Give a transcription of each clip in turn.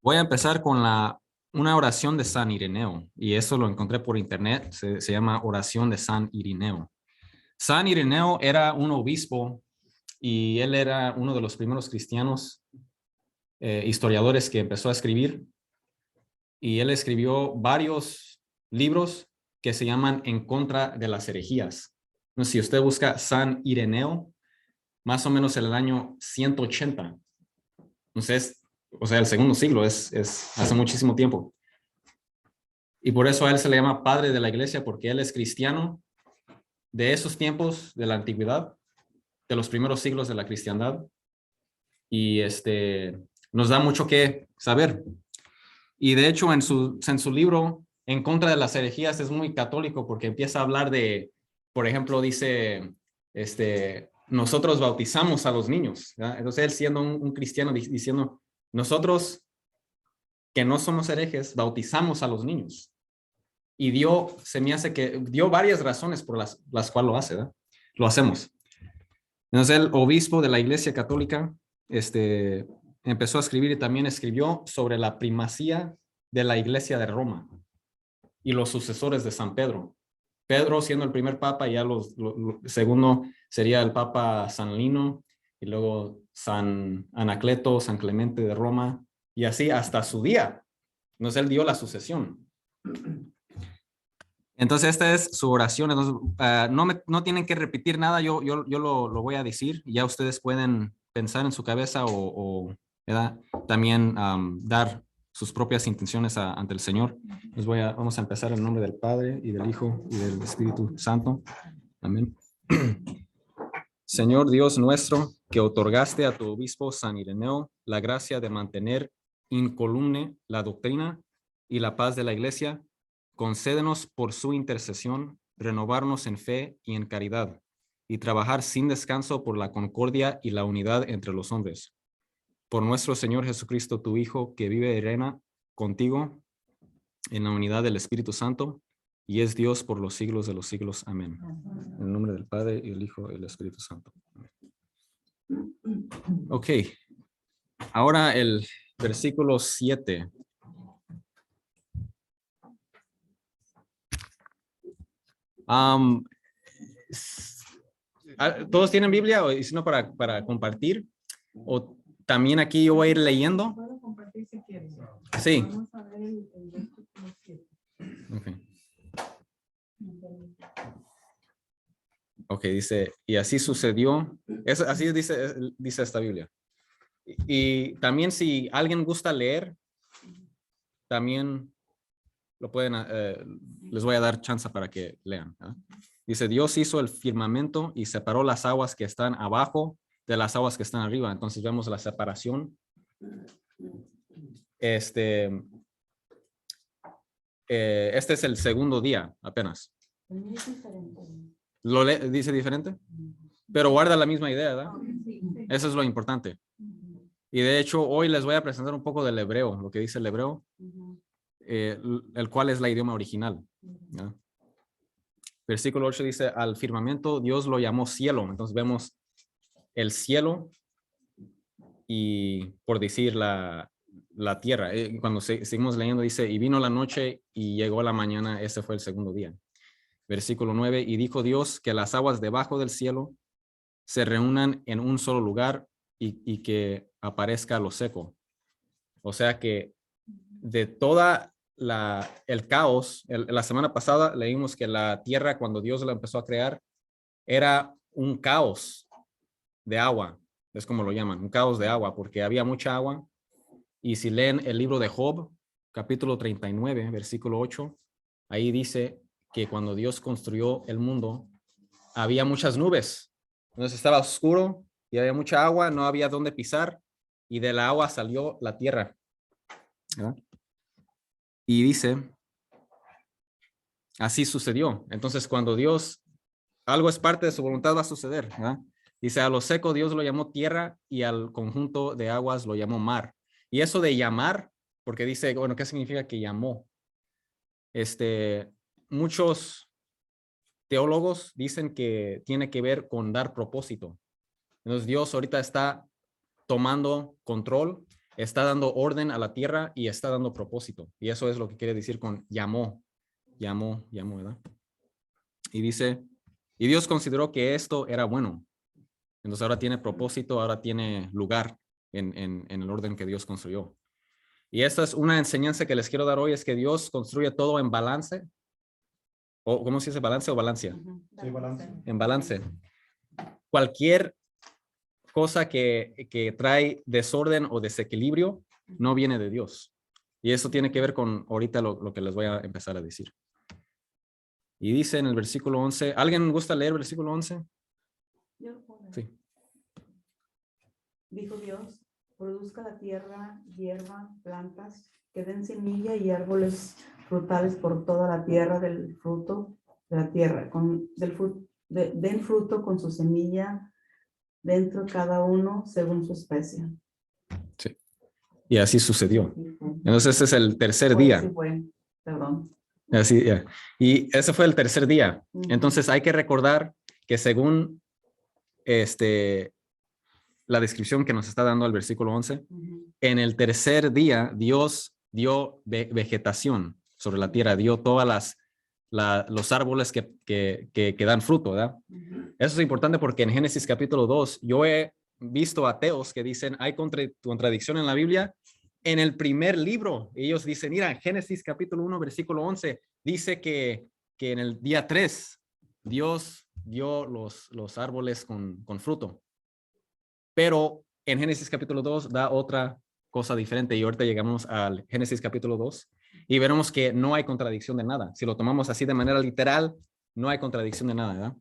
Voy a empezar con una oración de San Ireneo, y eso lo encontré por internet. Se llama Oración de San Ireneo. San Ireneo era un obispo y él era uno de los primeros cristianos historiadores que empezó a escribir, y él escribió varios libros que se llaman En contra de las herejías. Entonces, si usted busca San Ireneo, más o menos en el año 180, entonces, o sea, el segundo siglo es hace muchísimo tiempo. Y por eso a él se le llama padre de la iglesia, porque él es cristiano de esos tiempos de la antigüedad, de los primeros siglos de la cristiandad. Y nos da mucho que saber. Y de hecho, en su libro, En contra de las herejías, es muy católico, porque empieza a hablar de, por ejemplo, dice, nosotros bautizamos a los niños, ¿verdad? Entonces él, siendo un cristiano, diciendo, nosotros que no somos herejes, bautizamos a los niños. Y se me hace que dio varias razones por las cuales lo hace, ¿verdad? Lo hacemos. Entonces el obispo de la Iglesia Católica empezó a escribir, y también escribió sobre la primacía de la Iglesia de Roma y los sucesores de San Pedro. Pedro siendo el primer papa, y ya segundo sería el papa San Lino, y luego San Anacleto, San Clemente de Roma, y así hasta su día. Entonces él dio la sucesión. Entonces esta es su oración. Entonces, no tienen que repetir nada, yo lo voy a decir, y ya ustedes pueden pensar en su cabeza ¿verdad? También dar sus propias intenciones ante el Señor. Vamos a empezar en el nombre del Padre, y del Hijo, y del Espíritu Santo. Amén. Señor Dios nuestro, que otorgaste a tu obispo San Ireneo la gracia de mantener incolume la doctrina y la paz de la Iglesia, concédenos por su intercesión renovarnos en fe y en caridad, y trabajar sin descanso por la concordia y la unidad entre los hombres. Por nuestro Señor Jesucristo, tu Hijo, que vive y reina contigo en la unidad del Espíritu Santo, y es Dios por los siglos de los siglos. Amén. En el nombre del Padre, y el Hijo, y el Espíritu Santo. Ok. Ahora el versículo 7. ¿Todos tienen Biblia? O si no, para compartir. O también aquí yo voy a ir leyendo. Puedo compartir si quieres. Sí. Vamos a ver el versículo 7. Okay. Ok, dice, y así sucedió. Así dice esta Biblia. Y también, si alguien gusta leer, también lo pueden, les voy a dar chance para que lean, ¿eh? Dice, Dios hizo el firmamento y separó las aguas que están abajo de las aguas que están arriba. Entonces vemos la separación. Este es el segundo día apenas. ¿Dice diferente? Pero guarda la misma idea, ¿verdad? Eso es lo importante. Y de hecho, hoy les voy a presentar un poco del hebreo, lo que dice el hebreo, el cual es la idioma original, ¿no? Versículo 8 dice, al firmamento Dios lo llamó cielo. Entonces vemos el cielo y, por decir, la tierra. Cuando seguimos leyendo dice, y vino la noche y llegó la mañana, ese fue el segundo día. Versículo 9, y dijo Dios que las aguas debajo del cielo se reúnan en un solo lugar, y que aparezca lo seco. O sea que de toda el caos, la semana pasada leímos que la tierra, cuando Dios la empezó a crear, era un caos de agua. Es como lo llaman, un caos de agua, porque había mucha agua. Y si leen el libro de Job, capítulo 39, versículo 8, ahí dice que cuando Dios construyó el mundo, había muchas nubes. Entonces estaba oscuro y había mucha agua, no había dónde pisar, y de la agua salió la tierra, ¿verdad? Y dice, así sucedió. Entonces, cuando algo es parte de su voluntad, va a suceder, ¿verdad? Dice, a lo seco Dios lo llamó tierra, y al conjunto de aguas lo llamó mar. Y eso de llamar, porque dice, bueno, ¿qué significa que llamó? Muchos teólogos dicen que tiene que ver con dar propósito. Entonces Dios ahorita está tomando control, está dando orden a la tierra y está dando propósito. Y eso es lo que quiere decir con llamó, ¿verdad? Y dice, y Dios consideró que esto era bueno. Entonces ahora tiene propósito, ahora tiene lugar en el orden que Dios construyó. Y esta es una enseñanza que les quiero dar hoy, es que Dios construye todo en balance. ¿O cómo se dice balance o balancia? Sí, balance. En balance. Cualquier cosa que trae desorden o desequilibrio no viene de Dios. Y eso tiene que ver con ahorita lo que les voy a empezar a decir. Y dice en el versículo 11, ¿alguien gusta leer el versículo 11? Sí. Dijo Dios, produzca la tierra hierba, plantas, que den semilla y árboles frutales por toda la tierra del fruto de la tierra, den fruto con su semilla dentro cada uno según su especie. Sí. Y así sucedió. Entonces este es el tercer Fue, día. sí fue, perdón. Así, ya. Y ese fue el tercer día. Entonces hay que recordar que según la descripción que nos está dando el versículo 11, en el tercer día Dios dio vegetación sobre la tierra, dio todas los árboles que dan fruto, ¿verdad? Eso es importante porque en Génesis capítulo 2 yo he visto ateos que dicen hay contradicción en la Biblia. En el primer libro ellos dicen, mira, Génesis capítulo 1 versículo 11 dice que en el día 3 Dios dio los árboles con fruto. Pero en Génesis capítulo 2 da otra cosa diferente y ahorita llegamos al Génesis capítulo 2 y veremos que no hay contradicción de nada. Si lo tomamos así de manera literal, no hay contradicción de nada, ¿verdad?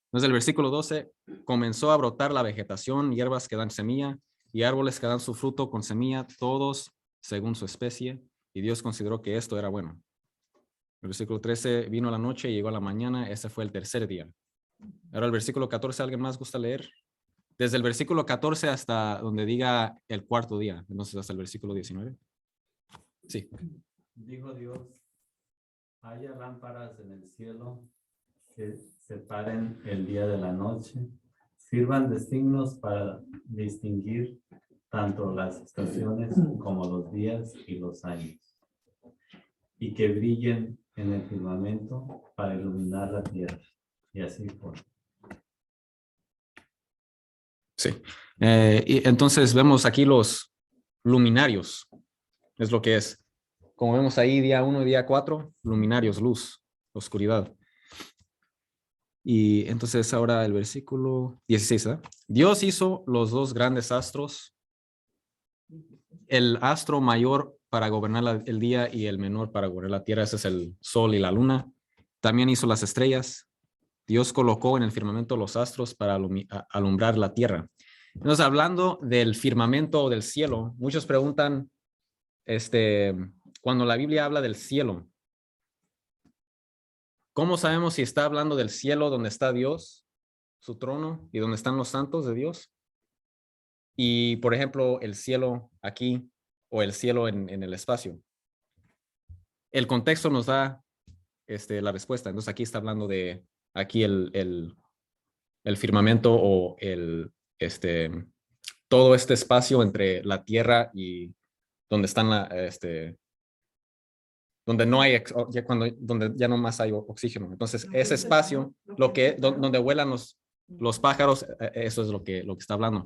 Entonces el versículo 12, comenzó a brotar la vegetación, hierbas que dan semilla y árboles que dan su fruto con semilla, todos según su especie, y Dios consideró que esto era bueno. El versículo 13, vino la noche y llegó la mañana, ese fue el tercer día. Ahora el versículo 14, ¿alguien más gusta leer? Desde el versículo 14 hasta donde diga el cuarto día, entonces hasta el versículo 19. Sí. Dijo Dios, haya lámparas en el cielo que separen el día de la noche, sirvan de signos para distinguir tanto las estaciones como los días y los años, y que brillen en el firmamento para iluminar la tierra. Y así fue. Sí. Y entonces vemos aquí los luminarios, es lo que es. Como vemos ahí, día 1 y día 4, luminarios, luz, oscuridad. Y entonces ahora el versículo 16, ¿eh? Dios hizo los dos grandes astros, el astro mayor para gobernar el día y el menor para gobernar la tierra, ese es el sol y la luna. También hizo las estrellas. Dios colocó en el firmamento los astros para alumbrar la tierra. Entonces, hablando del firmamento o del cielo, muchos preguntan, cuando la Biblia habla del cielo, ¿cómo sabemos si está hablando del cielo donde está Dios, su trono, y donde están los santos de Dios? Y, por ejemplo, el cielo aquí o el cielo en el espacio. El contexto nos da la respuesta. Entonces, aquí está hablando de, aquí el firmamento o todo este espacio entre la tierra y donde están donde no hay, donde ya no más hay oxígeno. Entonces, ese espacio, donde vuelan los pájaros, eso es lo que está hablando.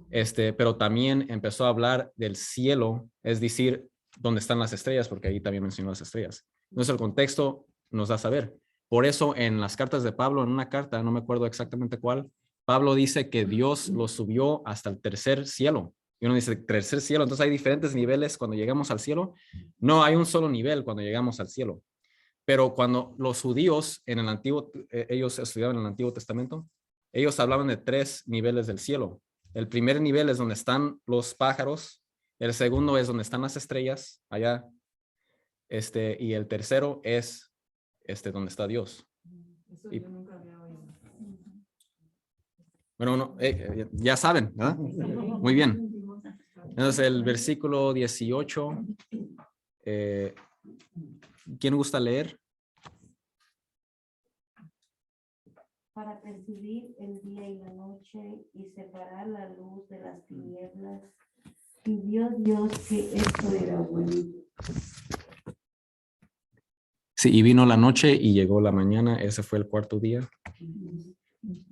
Pero también empezó a hablar del cielo, es decir, donde están las estrellas, porque ahí también mencionó las estrellas. Entonces, el contexto nos da a saber. Por eso, en las cartas de Pablo, en una carta, no me acuerdo exactamente cuál, Pablo dice que Dios lo subió hasta el tercer cielo. Y uno dice, tercer cielo, entonces hay diferentes niveles cuando llegamos al cielo. No, hay un solo nivel cuando llegamos al cielo. Pero cuando los judíos en el antiguo, ellos estudiaban en el Antiguo Testamento, ellos hablaban de 3 niveles del cielo. El primer nivel es donde están los pájaros, el segundo es donde están las estrellas, allá, y el tercero es donde está Dios. Eso Y, yo nunca había oído. bueno, ya saben, ¿verdad? Muy bien. Entonces, el versículo 18, ¿quién gusta leer? Para percibir el día y la noche y separar la luz de las tinieblas Y vio Dios que esto era bueno. Sí, y vino la noche y llegó la mañana, ese fue el cuarto día.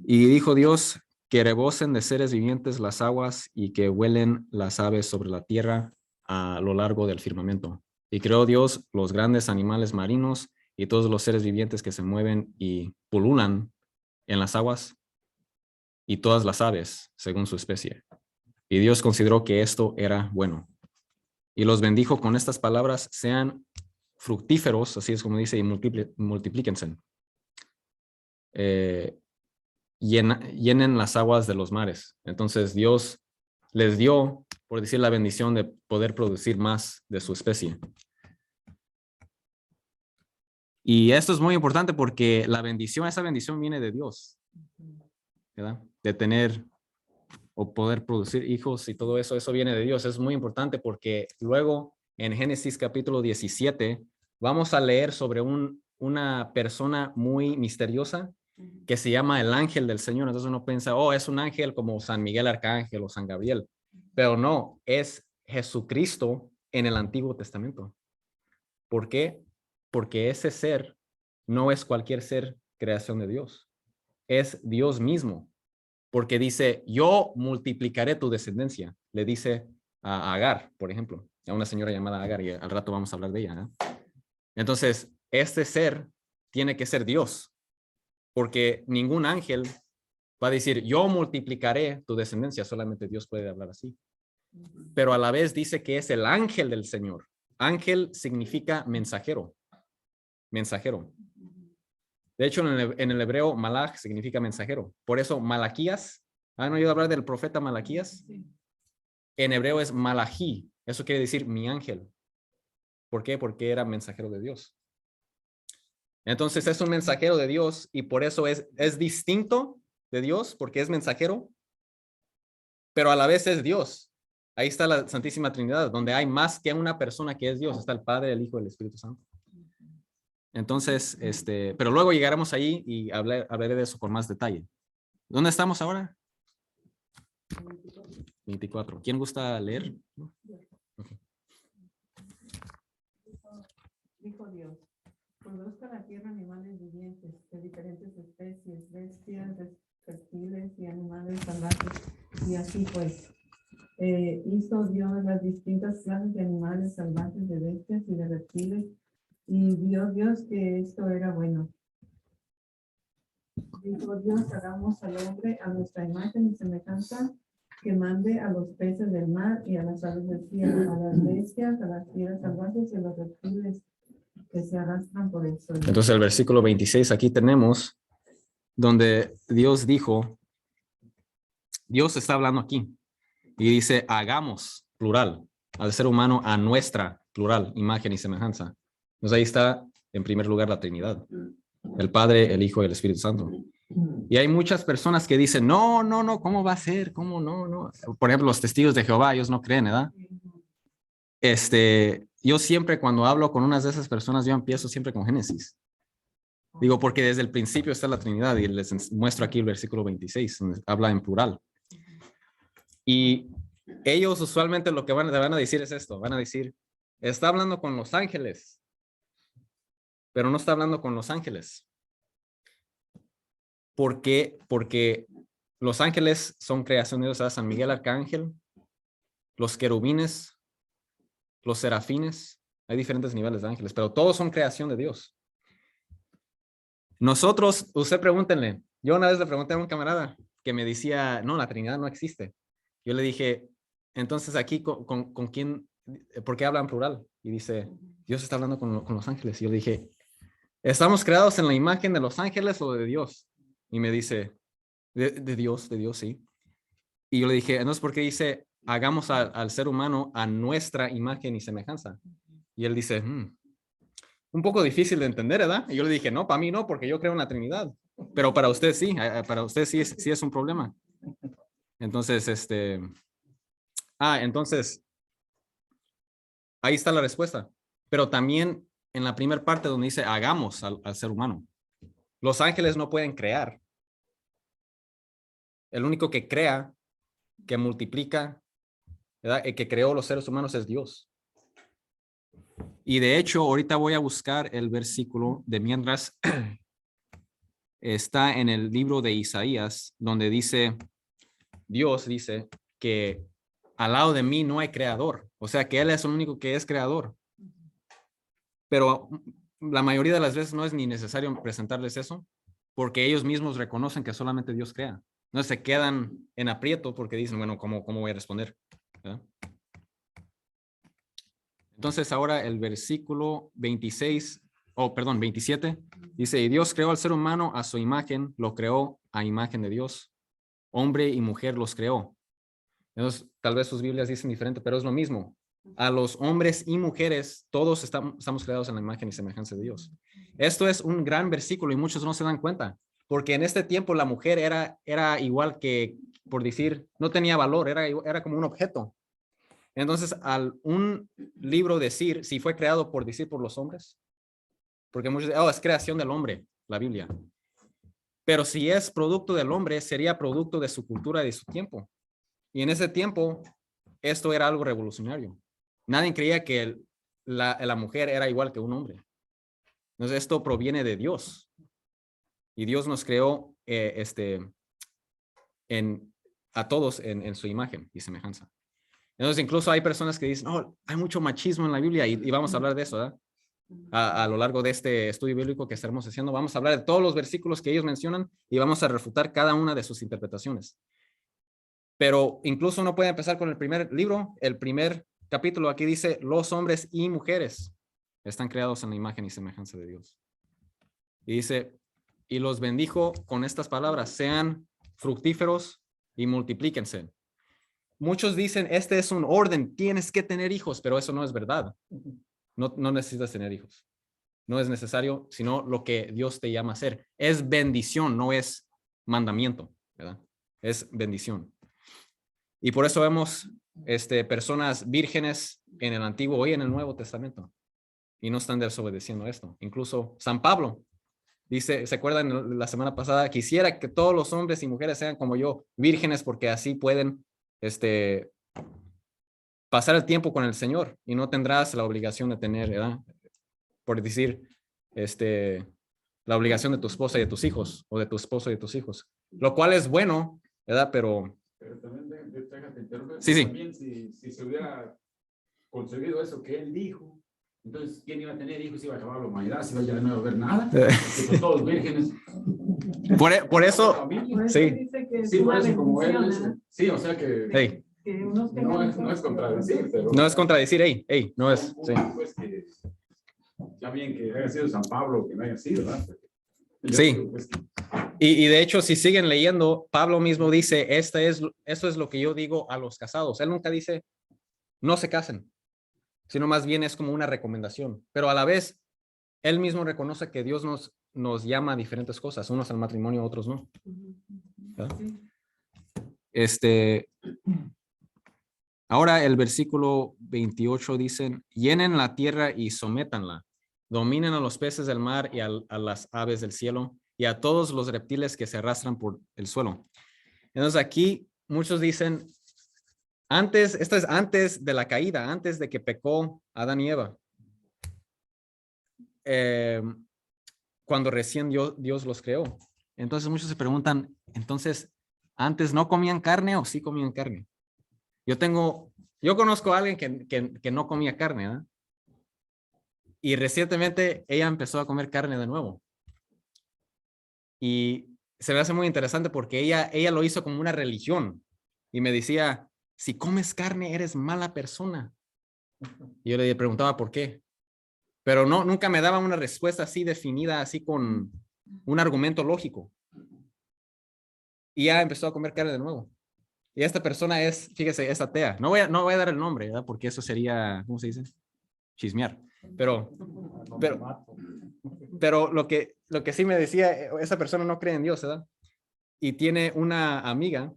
Y dijo Dios, que rebosen de seres vivientes las aguas y que vuelen las aves sobre la tierra a lo largo del firmamento. Y creó Dios los grandes animales marinos y todos los seres vivientes que se mueven y pululan en las aguas y todas las aves según su especie. Y Dios consideró que esto era bueno. Y los bendijo con estas palabras: sean fructíferos, así es como dice, y multiplíquense. Llenen las aguas de los mares. Entonces Dios les dio, por decir, la bendición de poder producir más de su especie. Y esto es muy importante porque esa bendición viene de Dios, ¿verdad? De tener o poder producir hijos y todo eso, eso viene de Dios. Es muy importante porque luego en Génesis capítulo 17 vamos a leer sobre una persona muy misteriosa que se llama el ángel del Señor. Entonces uno piensa, oh, es un ángel como San Miguel Arcángel o San Gabriel. Pero no, es Jesucristo en el Antiguo Testamento. ¿Por qué? Porque ese ser no es cualquier ser creación de Dios. Es Dios mismo. Porque dice, yo multiplicaré tu descendencia. Le dice a Agar, por ejemplo, a una señora llamada Agar, y al rato vamos a hablar de ella, ¿no? Entonces, este ser tiene que ser Dios, porque ningún ángel va a decir, yo multiplicaré tu descendencia, solamente Dios puede hablar así. Pero a la vez dice que es el ángel del Señor. Ángel significa mensajero, mensajero. De hecho, en el hebreo, malach significa mensajero. Por eso, Malaquías, ¿han oído hablar del profeta Malaquías? En hebreo es malají, eso quiere decir mi ángel. ¿Por qué? Porque era mensajero de Dios. Entonces es un mensajero de Dios y por eso es distinto de Dios, porque es mensajero, pero a la vez es Dios. Ahí está la Santísima Trinidad, donde hay más que una persona que es Dios. Está el Padre, el Hijo y el Espíritu Santo. Entonces, pero luego llegaremos ahí y hablaré de eso con más detalle. ¿Dónde estamos ahora? 24. ¿Quién gusta leer? Okay. Dijo Dios, produzca la tierra animales vivientes de diferentes especies, bestias, reptiles y animales salvajes. Y así pues, hizo Dios las distintas clases de animales salvajes, de bestias y de reptiles, y vio Dios que esto era bueno. Dijo Dios, hagamos al hombre a nuestra imagen y semejanza, que mande a los peces del mar y a las aves del cielo, a las bestias, a las fieras salvajes y a los reptiles que se arrastran por el suelo. Entonces el versículo 26 aquí tenemos donde Dios dijo, Dios está hablando aquí y dice, hagamos, plural, al ser humano a nuestra, plural, imagen y semejanza. Entonces ahí está en primer lugar la Trinidad, el Padre, el Hijo y el Espíritu Santo. Y hay muchas personas que dicen, no, ¿cómo va a ser? ¿Cómo no? Por ejemplo, los testigos de Jehová, ellos no creen, ¿verdad? Yo siempre cuando hablo con unas de esas personas, yo empiezo siempre con Génesis. Digo, porque desde el principio está la Trinidad y les muestro aquí el versículo 26, donde habla en plural. Y ellos usualmente lo que van a decir es esto, van a decir, está hablando con los ángeles, pero no está hablando con los ángeles. ¿Por qué? Porque los ángeles son creación de Dios, ¿sabes? San Miguel Arcángel, los querubines, los serafines, hay diferentes niveles de ángeles, pero todos son creación de Dios. Nosotros, usted pregúntenle, yo una vez le pregunté a un camarada que me decía, no, la Trinidad no existe. Yo le dije, entonces aquí con quién, ¿por qué hablan plural? Y dice, Dios está hablando con los ángeles. Y yo le dije, ¿estamos creados en la imagen de los ángeles o de Dios? Y me dice, de Dios, sí. Y yo le dije, entonces, ¿por qué dice, hagamos al ser humano a nuestra imagen y semejanza? Y él dice, un poco difícil de entender, ¿verdad? Y yo le dije, no, para mí no, porque yo creo en la Trinidad. Pero para usted sí, sí es un problema. Entonces, entonces, ahí está la respuesta. Pero también en la primera parte donde dice, hagamos al ser humano. Los ángeles no pueden crear. El único que crea, que multiplica ¿verdad? El que creó los seres humanos es Dios. Y de hecho, ahorita voy a buscar el versículo de mientras está en el libro de Isaías, donde dice, Dios dice que al lado de mí no hay creador. O sea, que Él es el único que es creador. Pero la mayoría de las veces no es ni necesario presentarles eso, porque ellos mismos reconocen que solamente Dios crea. No se quedan en aprieto porque dicen, bueno, ¿cómo voy a responder? ¿verdad? Entonces ahora el versículo 27, dice, y Dios creó al ser humano a su imagen, lo creó a imagen de Dios. Hombre y mujer los creó. Entonces, tal vez sus Biblias dicen diferente, pero es lo mismo. A los hombres y mujeres, todos estamos creados en la imagen y semejanza de Dios. Esto es un gran versículo y muchos no se dan cuenta, porque en este tiempo la mujer era igual que, por decir, no tenía valor, era como un objeto. Entonces, al un libro decir si fue creado por decir por los hombres, porque muchos dicen, es creación del hombre, la Biblia. Pero si es producto del hombre, sería producto de su cultura y de su tiempo. Y en ese tiempo, esto era algo revolucionario. Nadie creía que la mujer era igual que un hombre. Entonces, esto proviene de Dios. Y Dios nos creó a todos en su imagen y semejanza. Entonces, incluso hay personas que dicen, no, hay mucho machismo en la Biblia y vamos a hablar de eso, ¿verdad? A lo largo de este estudio bíblico que estaremos haciendo, vamos a hablar de todos los versículos que ellos mencionan y vamos a refutar cada una de sus interpretaciones. Pero incluso uno puede empezar con el primer libro, el primer capítulo. Aquí dice, los hombres y mujeres están creados en la imagen y semejanza de Dios. Y dice, y los bendijo con estas palabras, sean fructíferos y multiplíquense. Muchos dicen, este es un orden, tienes que tener hijos, pero eso no es verdad. No necesitas tener hijos. No es necesario, sino lo que Dios te llama a hacer. Es bendición, no es mandamiento, ¿verdad? Es bendición. Y por eso vemos personas vírgenes en el Antiguo y en el Nuevo Testamento. Y no están desobedeciendo esto. Incluso San Pablo dice, ¿se acuerdan la semana pasada? Quisiera que todos los hombres y mujeres sean como yo, vírgenes, porque así pueden pasar el tiempo con el Señor y no tendrás la obligación de tener, ¿verdad? Por decir, la obligación de tu esposa y de tus hijos, o de tu esposo y de tus hijos. Lo cual es bueno, ¿verdad? Pero también, déjate interrumpir. Sí. También si se hubiera concebido eso que él dijo, entonces, ¿quién iba a tener hijos? Iba a acabar la humanidad, si ya no iba a haber nada. Porque todos vírgenes. Por eso, sí. Sí, por eso como él es, sí, o sea que Hey. No es contradecir, pero No es contradecir, no es. Sí. Pues que, ya bien que haya sido San Pablo, que no haya sido, ¿verdad? Sí. Pues, Y de hecho, si siguen leyendo, Pablo mismo dice, eso es lo que yo digo a los casados. Él nunca dice, no se casen, sino más bien es como una recomendación. Pero a la vez, él mismo reconoce que Dios nos llama a diferentes cosas, unos al matrimonio, otros no. ¿verdad? Ahora el versículo 28 dicen, llenen la tierra y sométanla, dominen a los peces del mar y a las aves del cielo y a todos los reptiles que se arrastran por el suelo. Entonces aquí muchos dicen, esto es antes de la caída, antes de que pecó Adán y Eva. Cuando recién Dios los creó. Entonces muchos se preguntan, entonces, ¿antes no comían carne o sí comían carne? Yo conozco a alguien que no comía carne, ¿eh? Y recientemente ella empezó a comer carne de nuevo. Y se me hace muy interesante porque ella lo hizo como una religión. Y me decía, si comes carne, eres mala persona. Y yo le preguntaba por qué. Pero nunca me daba una respuesta así definida, así con un argumento lógico. Y ya empezó a comer carne de nuevo. Y esta persona fíjese, es atea. No voy a dar el nombre, ¿verdad? Porque eso sería, ¿cómo se dice? Chismear. Pero lo que sí me decía, esa persona no cree en Dios, ¿verdad? Y tiene una amiga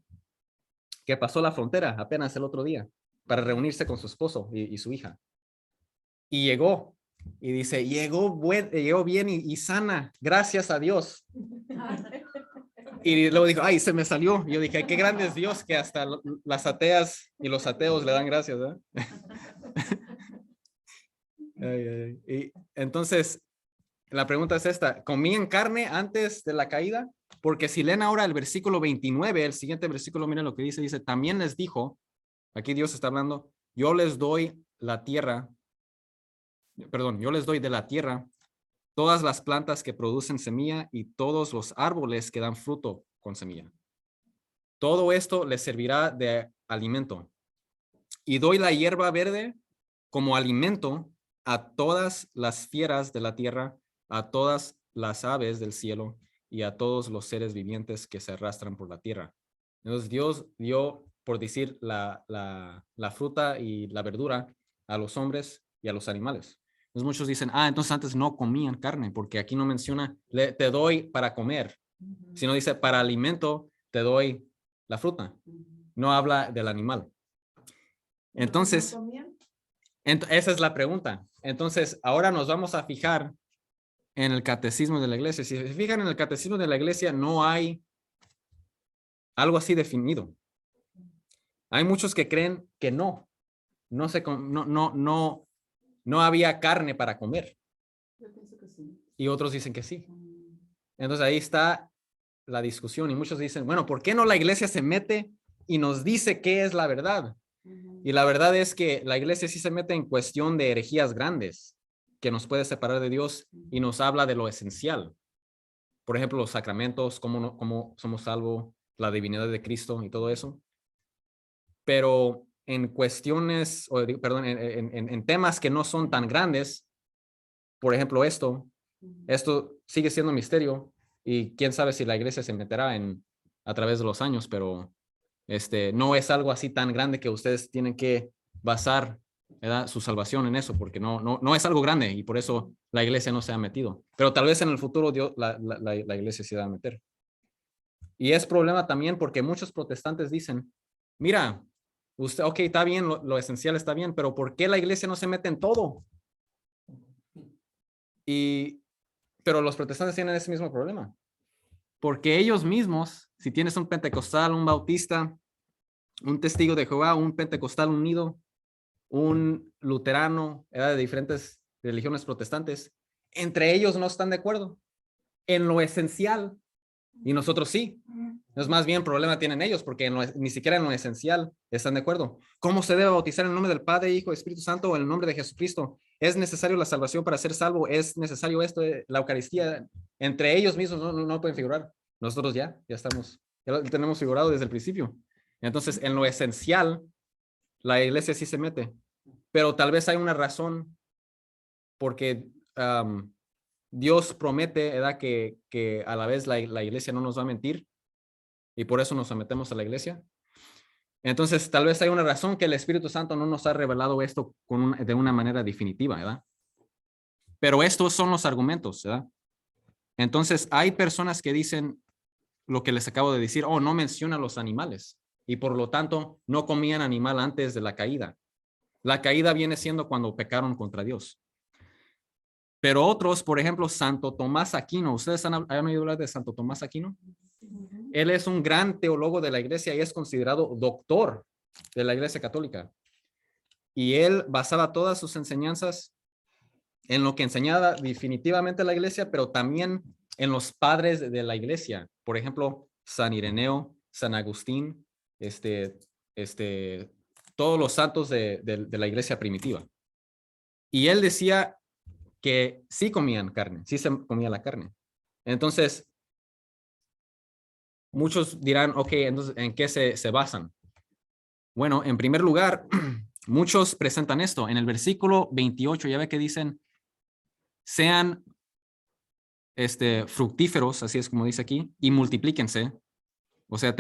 que pasó la frontera apenas el otro día para reunirse con su esposo y su hija. Y llegó. Y dice, llegó bien y sana, gracias a Dios. Y luego dijo, ay, se me salió. Y yo dije, ay, qué grande es Dios que hasta las ateas y los ateos le dan gracias, ¿verdad? Ay, ay. Y entonces, la pregunta es esta, ¿comían carne antes de la caída? Porque si leen ahora el versículo 29, el siguiente versículo, miren lo que dice, también les dijo, aquí Dios está hablando, yo les doy la tierra, perdón, yo les doy de la tierra todas las plantas que producen semilla y todos los árboles que dan fruto con semilla. Todo esto les servirá de alimento. Y doy la hierba verde como alimento a todas las fieras de la tierra, a todas las aves del cielo y a todos los seres vivientes que se arrastran por la tierra. Entonces Dios dio, por decir, la fruta y la verdura a los hombres y a los animales. Entonces muchos dicen, entonces antes no comían carne, porque aquí no menciona, te doy para comer, sino dice, para alimento te doy la fruta. No habla del animal. Entonces, ¿No comían? esa es la pregunta. Entonces, ahora nos vamos a fijar en el catecismo de la iglesia. Si se fijan en el catecismo de la iglesia, no hay algo así definido. Hay muchos que creen que no había carne para comer. Yo pienso que sí. Y otros dicen que sí. Entonces ahí está la discusión y muchos dicen, bueno, ¿por qué no la iglesia se mete y nos dice qué es la verdad? Y la verdad es que la iglesia sí se mete en cuestión de herejías grandes que nos puede separar de Dios y nos habla de lo esencial. Por ejemplo, los sacramentos, cómo somos salvos, la divinidad de Cristo y todo eso. Pero en cuestiones, en temas que no son tan grandes, por ejemplo, esto sigue siendo misterio y quién sabe si la iglesia se meterá a través de los años, pero no es algo así tan grande que ustedes tienen que basar, ¿verdad?, su salvación en eso, porque no es algo grande y por eso la iglesia no se ha metido. Pero tal vez en el futuro Dios, la iglesia se va a meter. Y es problema también porque muchos protestantes dicen, mira, usted, ok, está bien, lo esencial está bien, pero ¿por qué la iglesia no se mete en todo? Pero los protestantes tienen ese mismo problema. Porque ellos mismos, si tienes un pentecostal, un bautista, un testigo de Jehová, un pentecostal unido, un luterano, era de diferentes religiones protestantes, entre ellos no están de acuerdo en lo esencial y nosotros sí. Entonces, más bien problema tienen ellos porque ni siquiera en lo esencial están de acuerdo. ¿Cómo se debe bautizar en el nombre del Padre, Hijo, Espíritu Santo o en el nombre de Jesucristo? ¿Es necesario la salvación para ser salvo? ¿Es necesario esto, la Eucaristía? Entre ellos mismos no pueden figurar. Nosotros ya estamos, ya lo tenemos figurado desde el principio. Entonces, en lo esencial, la iglesia sí se mete, pero tal vez hay una razón porque Dios promete, ¿verdad?, que a la vez la iglesia no nos va a mentir y por eso nos sometemos a la iglesia. Entonces, tal vez hay una razón que el Espíritu Santo no nos ha revelado esto de una manera definitiva, ¿verdad? Pero estos son los argumentos, ¿verdad? Entonces, hay personas que dicen lo que les acabo de decir, no menciona los animales y por lo tanto no comían animal antes de la caída. La caída viene siendo cuando pecaron contra Dios. Pero otros, por ejemplo, Santo Tomás Aquino, ¿ustedes han oído hablar de Santo Tomás Aquino? Él es un gran teólogo de la iglesia y es considerado doctor de la iglesia católica. Y él basaba todas sus enseñanzas en lo que enseñaba definitivamente la iglesia, pero también en los padres de la iglesia. Por ejemplo, San Ireneo, San Agustín, todos los santos de la iglesia primitiva. Y él decía que sí comían carne, sí se comía la carne. Entonces, muchos dirán, ok, entonces, ¿en qué se basan? Bueno, en primer lugar, muchos presentan esto. En el versículo 28, ya ve que dicen, sean fructíferos, así es como dice aquí, y multiplíquense, o sea,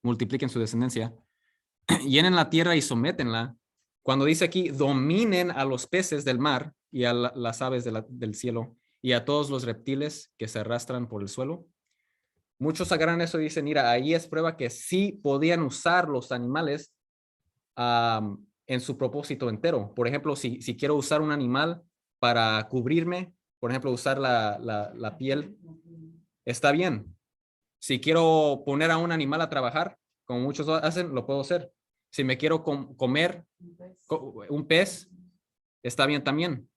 multipliquen su descendencia, llenen la tierra y sométenla. Cuando dice aquí, dominen a los peces del mar y a las aves del cielo y a todos los reptiles que se arrastran por el suelo. Muchos agarran eso y dicen, mira, ahí es prueba que sí podían usar los animales en su propósito entero. Por ejemplo, si quiero usar un animal para cubrirme, por ejemplo, usar la piel, está bien. Si quiero poner a un animal a trabajar, como muchos hacen, lo puedo hacer. Si me quiero comer un pez, está bien también.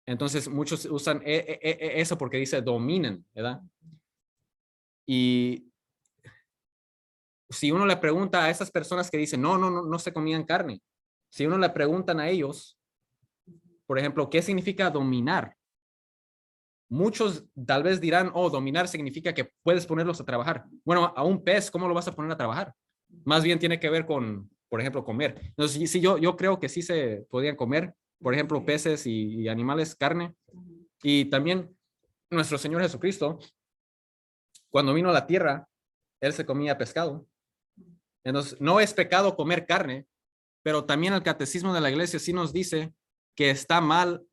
Entonces, muchos usan eso porque dice dominan, ¿verdad? Y si uno le pregunta a esas personas que dicen, no se comían carne. Si uno le preguntan a ellos, por ejemplo, ¿qué significa dominar? Muchos tal vez dirán, dominar significa que puedes ponerlos a trabajar. Bueno, a un pez, ¿cómo lo vas a poner a trabajar? Más bien tiene que ver con, por ejemplo, comer. Entonces, sí, yo creo que sí se podían comer, por ejemplo, peces y animales, carne. Y también nuestro Señor Jesucristo, cuando vino a la tierra, Él se comía pescado. Entonces, no es pecado comer carne, pero también el catecismo de la iglesia sí nos dice que está mal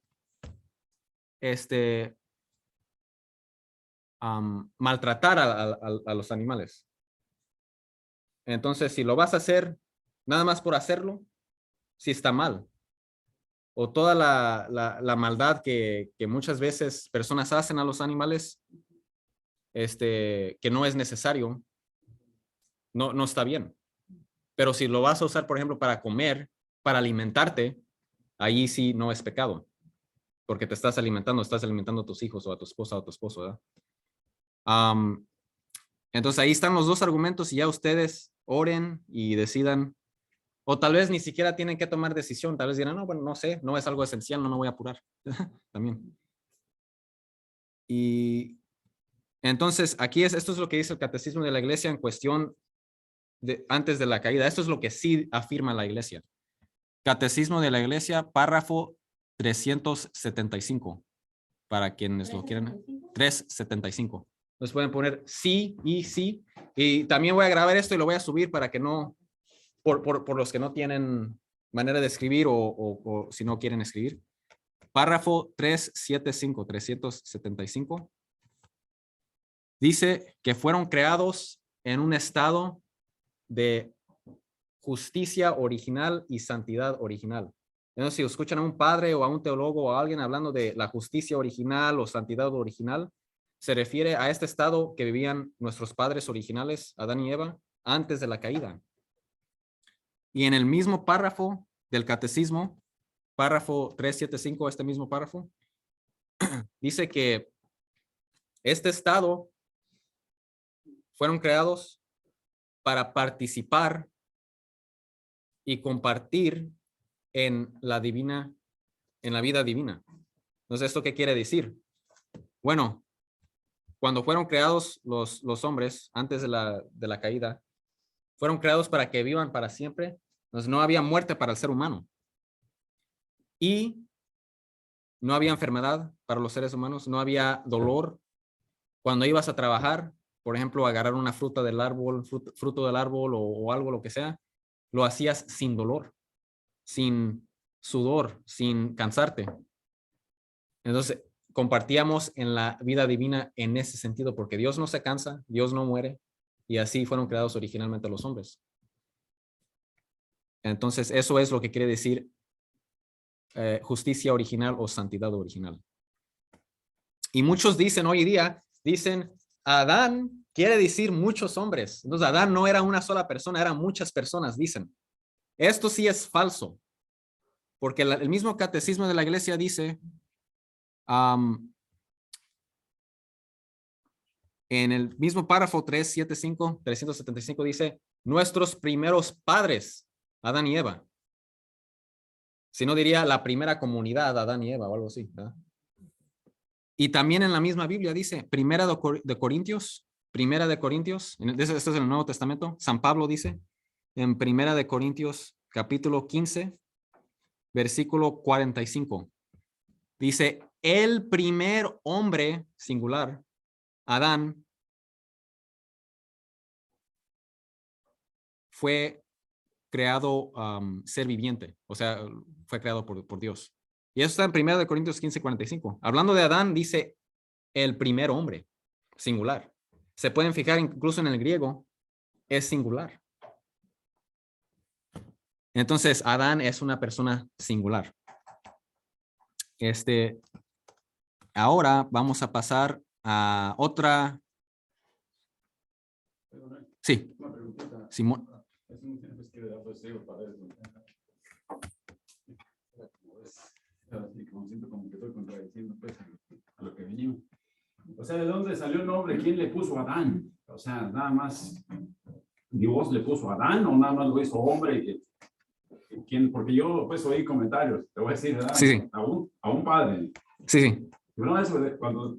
maltratar a los animales. Entonces, si lo vas a hacer nada más por hacerlo, sí está mal. O toda la maldad que muchas veces personas hacen a los animales, que no es necesario, no está bien. Pero si lo vas a usar, por ejemplo, para comer, para alimentarte, ahí sí no es pecado. Porque te estás alimentando a tus hijos o a tu esposa o a tu esposo, ¿verdad? Entonces ahí están los dos argumentos y ya ustedes oren y decidan, o tal vez ni siquiera tienen que tomar decisión, tal vez dirán, no, bueno, no sé, no es algo esencial, no me voy a apurar. También. Y entonces aquí esto es lo que dice el catecismo de la iglesia en cuestión de antes de la caída. Esto es lo que sí afirma la iglesia. Catecismo de la iglesia, párrafo 375, para quienes lo quieran. 375. Entonces pueden poner sí y sí. Y también voy a grabar esto y lo voy a subir para que no, por los que no tienen manera de escribir o si no quieren escribir. Párrafo 375. Dice que fueron creados en un estado de justicia original y santidad original. Entonces, si escuchan a un padre o a un teólogo o a alguien hablando de la justicia original o santidad original, se refiere a este estado que vivían nuestros padres originales, Adán y Eva, antes de la caída. Y en el mismo párrafo del catecismo, párrafo 375, este mismo párrafo, dice que este estado fueron creados para participar y compartir en la vida divina. Entonces, ¿esto qué quiere decir? Bueno, cuando fueron creados los hombres antes de la caída, fueron creados para que vivan para siempre. Entonces, no había muerte para el ser humano. Y no había enfermedad para los seres humanos, no había dolor. Cuando ibas a trabajar, por ejemplo, agarrar una fruta del árbol, fruto del árbol o algo, lo que sea, lo hacías sin dolor, sin sudor, sin cansarte. Entonces, compartíamos en la vida divina en ese sentido, porque Dios no se cansa, Dios no muere, y así fueron creados originalmente los hombres. Entonces, eso es lo que quiere decir justicia original o santidad original. Y muchos dicen hoy día, Adán quiere decir muchos hombres. Entonces, Adán no era una sola persona, eran muchas personas, dicen. Esto sí es falso, porque el mismo catecismo de la iglesia dice, en el mismo párrafo 375 dice, nuestros primeros padres, Adán y Eva. Si no diría la primera comunidad, Adán y Eva o algo así, ¿verdad? Y también en la misma Biblia dice, Primera de Corintios, esto es en el Nuevo Testamento, San Pablo dice, en Primera de Corintios, capítulo 15, versículo 45, dice, el primer hombre singular, Adán, fue creado ser viviente, o sea, fue creado por Dios. Y eso está en 1 Corintios 15:45. Hablando de Adán, dice el primer hombre, singular. Se pueden fijar incluso en el griego, es singular. Entonces, Adán es una persona singular. Ahora vamos a pasar a otra Sí, Una preguntita. Simón. Es un tiempo que le da posterior para eso. Así como siento como que estoy contradiciendo pues a lo que venimos. O sea, ¿de dónde salió el nombre? ¿Quién le puso Adán? O sea, nada más Dios le puso Adán o nada más lo hizo hombre. ¿Quién? Porque yo pues oí comentarios, te voy a decir, ¿verdad? Sí, sí. A un padre. Sí, sí. Bueno, eso de cuando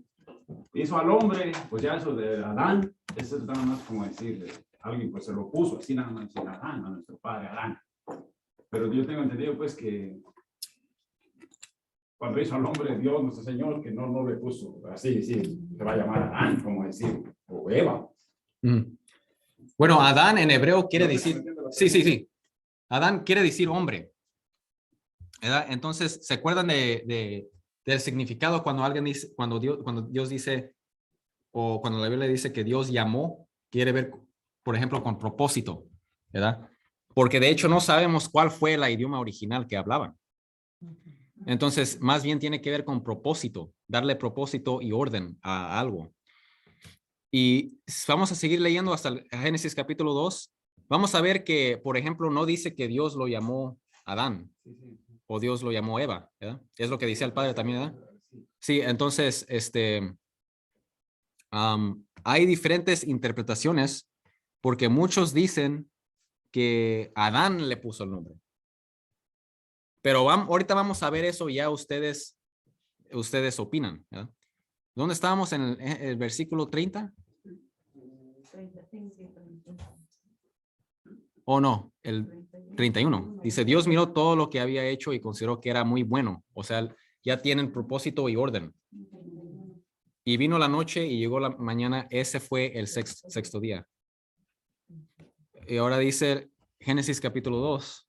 hizo al hombre, pues ya eso de Adán, eso es nada más como decir, alguien pues se lo puso así nada más decir Adán, a nuestro padre Adán. Pero yo tengo entendido pues que cuando hizo al hombre Dios, nuestro Señor, que no le puso así, sí, se va a llamar Adán, como decir, o Eva. Mm. Bueno, Adán en hebreo quiere No sé si me decir, entiende la sí, sí, pregunta. sí. Adán quiere decir hombre, ¿verdad? Entonces, ¿se acuerdan del significado cuando alguien dice, cuando Dios dice, o cuando la Biblia dice que Dios llamó, quiere ver, por ejemplo, con propósito, ¿verdad? Porque de hecho no sabemos cuál fue el idioma original que hablaban. Entonces, más bien tiene que ver con propósito, darle propósito y orden a algo. Y vamos a seguir leyendo hasta el Génesis capítulo 2. Vamos a ver que, por ejemplo, no dice que Dios lo llamó Adán o Dios lo llamó Eva, ¿verdad? Es lo que dice el Padre también, ¿verdad? Sí, entonces, hay diferentes interpretaciones porque muchos dicen que Adán le puso el nombre. Pero ahorita vamos a ver eso y ya ustedes opinan, ¿verdad? ¿Dónde estábamos en el versículo 30? 30. ¿O no? El 31. Dice, Dios miró todo lo que había hecho y consideró que era muy bueno. O sea, ya tienen propósito y orden. Y vino la noche y llegó la mañana. Ese fue el sexto día. Y ahora dice Génesis capítulo 2.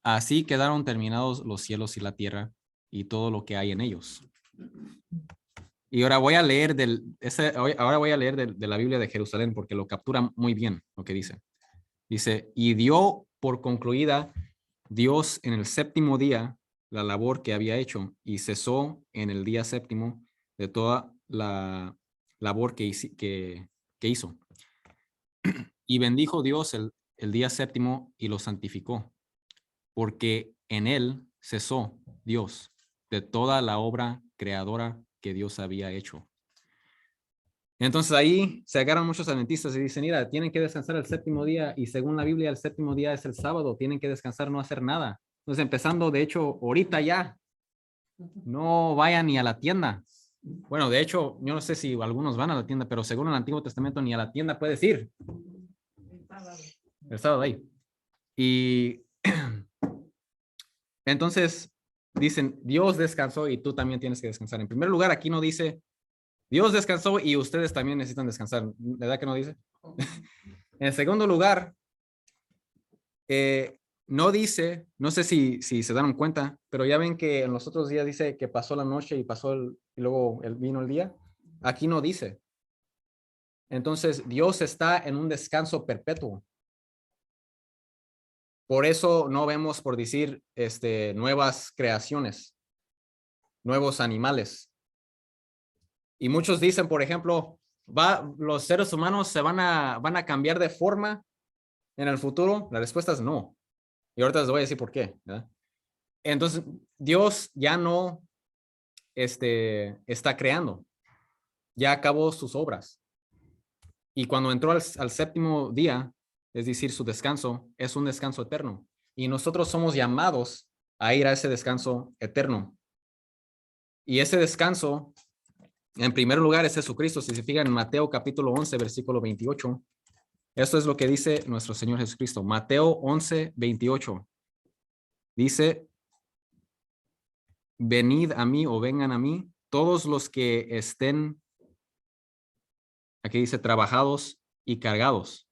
Así quedaron terminados los cielos y la tierra y todo lo que hay en ellos. Y ahora voy a leer ahora voy a leer de la Biblia de Jerusalén porque lo captura muy bien lo que dice. Dice, y dio por concluida Dios en el séptimo día la labor que había hecho y cesó en el día séptimo de toda la labor que hizo. Y bendijo Dios el día séptimo y lo santificó, porque en él cesó Dios de toda la obra creadora que Dios había hecho. Entonces ahí se agarran muchos adventistas y dicen, mira, tienen que descansar el séptimo día y según la Biblia el séptimo día es el sábado, tienen que descansar, no hacer nada. Entonces empezando, de hecho, ahorita ya, no vayan ni a la tienda. Bueno, de hecho, yo no sé si algunos van a la tienda, pero según el Antiguo Testamento ni a la tienda puedes ir. El sábado ahí. Y entonces dicen, Dios descansó y tú también tienes que descansar. En primer lugar, aquí no dice, Dios descansó y ustedes también necesitan descansar. ¿Verdad que no dice? En segundo lugar, no dice, no sé si se dan cuenta, pero ya ven que en los otros días dice que pasó la noche y y luego vino el día. Aquí no dice. Entonces, Dios está en un descanso perpetuo. Por eso no vemos, por decir, nuevas creaciones, nuevos animales. Y muchos dicen, por ejemplo, los seres humanos van a cambiar de forma en el futuro. La respuesta es no. Y ahorita les voy a decir por qué, ¿verdad? Entonces, Dios ya no está creando. Ya acabó sus obras. Y cuando entró al séptimo día, es decir, su descanso, es un descanso eterno. Y nosotros somos llamados a ir a ese descanso eterno. Y ese descanso, en primer lugar, es Jesucristo. Si se fijan en Mateo capítulo 11, versículo 28, esto es lo que dice nuestro Señor Jesucristo. Mateo 11, 28. Dice, venid a mí o vengan a mí todos los que estén, aquí dice, trabajados y cargados,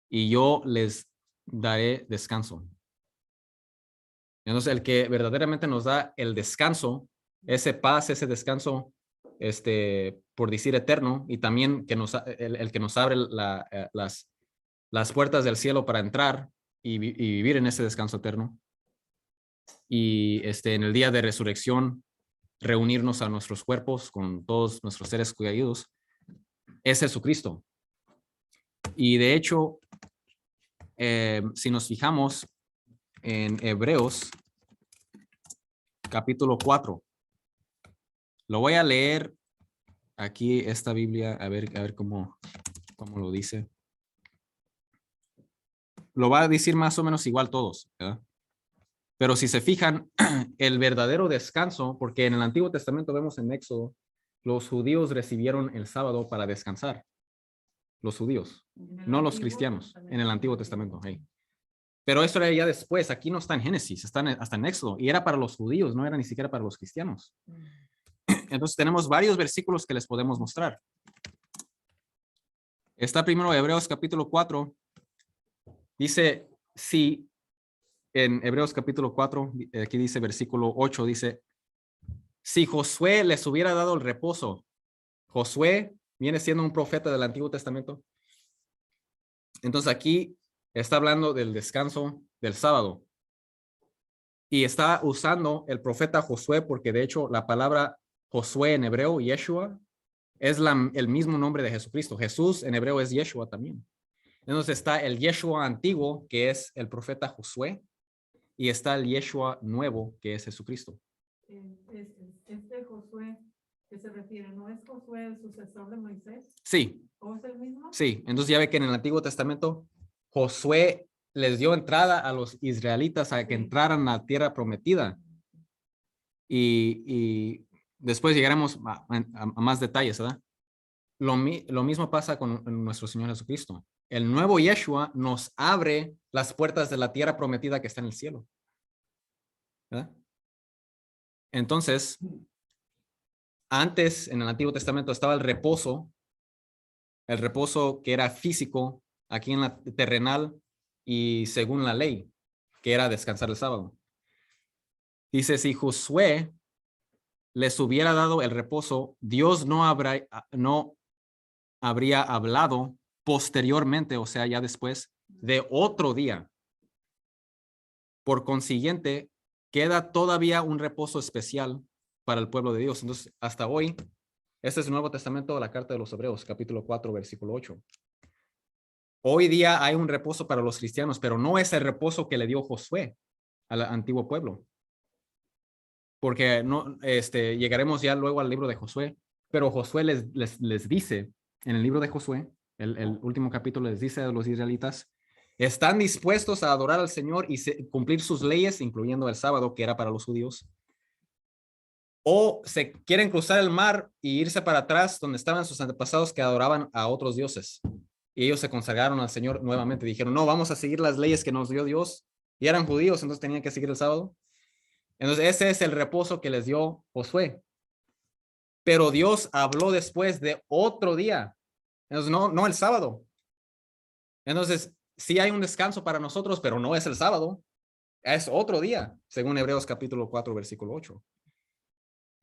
y yo les daré descanso. Entonces, el que verdaderamente nos da el descanso, ese paz, ese descanso, por decir eterno, y también que el que nos abre las puertas del cielo para entrar y vivir en ese descanso eterno. Y en el día de resurrección, reunirnos a nuestros cuerpos con todos nuestros seres caídos, es Jesucristo. Y de hecho, si nos fijamos en Hebreos, capítulo 4, lo voy a leer aquí, esta Biblia, a ver cómo lo dice. Lo va a decir más o menos igual todos, ¿verdad? Pero si se fijan, el verdadero descanso, porque en el Antiguo Testamento vemos en Éxodo, los judíos recibieron el sábado para descansar. Los judíos, no los cristianos, en el Antiguo Testamento. Hey. Pero eso era ya después, aquí no está en Génesis, está hasta en Éxodo, y era para los judíos, no era ni siquiera para los cristianos. Entonces tenemos varios versículos que les podemos mostrar. Está primero Hebreos capítulo 4, dice, si en Hebreos capítulo 4, aquí dice versículo 8, dice, si Josué les hubiera dado el reposo, Josué viene siendo un profeta del Antiguo Testamento. Entonces aquí está hablando del descanso del sábado. Y está usando el profeta Josué porque de hecho la palabra Josué en hebreo, Yeshua, es el mismo nombre de Jesucristo. Jesús en hebreo es Yeshua también. Entonces está el Yeshua antiguo, que es el profeta Josué, y está el Yeshua nuevo, que es Jesucristo. Este Josué que se refiere, ¿no es Josué el sucesor de Moisés? Sí. ¿O es el mismo? Sí, entonces ya ve que en el Antiguo Testamento Josué les dio entrada a los israelitas a que entraran a la tierra prometida. Y después llegaremos a más detalles, ¿verdad? Lo mismo pasa con nuestro Señor Jesucristo. El nuevo Yeshua nos abre las puertas de la tierra prometida que está en el cielo, ¿verdad? Entonces, antes en el Antiguo Testamento estaba el reposo que era físico aquí en la terrenal y según la ley, que era descansar el sábado. Dice, si Josué les hubiera dado el reposo, Dios no habría hablado posteriormente, o sea, ya después, de otro día. Por consiguiente, queda todavía un reposo especial para el pueblo de Dios. Entonces, hasta hoy, este es el Nuevo Testamento, la carta de los Hebreos, capítulo 4, versículo 8. Hoy día hay un reposo para los cristianos, pero no es el reposo que le dio Josué al antiguo pueblo. Porque no, llegaremos ya luego al libro de Josué, pero Josué les dice, en el libro de Josué, el último capítulo les dice a los israelitas, están dispuestos a adorar al Señor y cumplir sus leyes, incluyendo el sábado, que era para los judíos, o se quieren cruzar el mar y irse para atrás donde estaban sus antepasados que adoraban a otros dioses. Y ellos se consagraron al Señor nuevamente. Dijeron, no, vamos a seguir las leyes que nos dio Dios. Y eran judíos, entonces tenían que seguir el sábado. Entonces ese es el reposo que les dio Josué. Pero Dios habló después de otro día. Entonces no el sábado. Entonces sí hay un descanso para nosotros, pero no es el sábado. Es otro día, según Hebreos capítulo 4, versículo 8.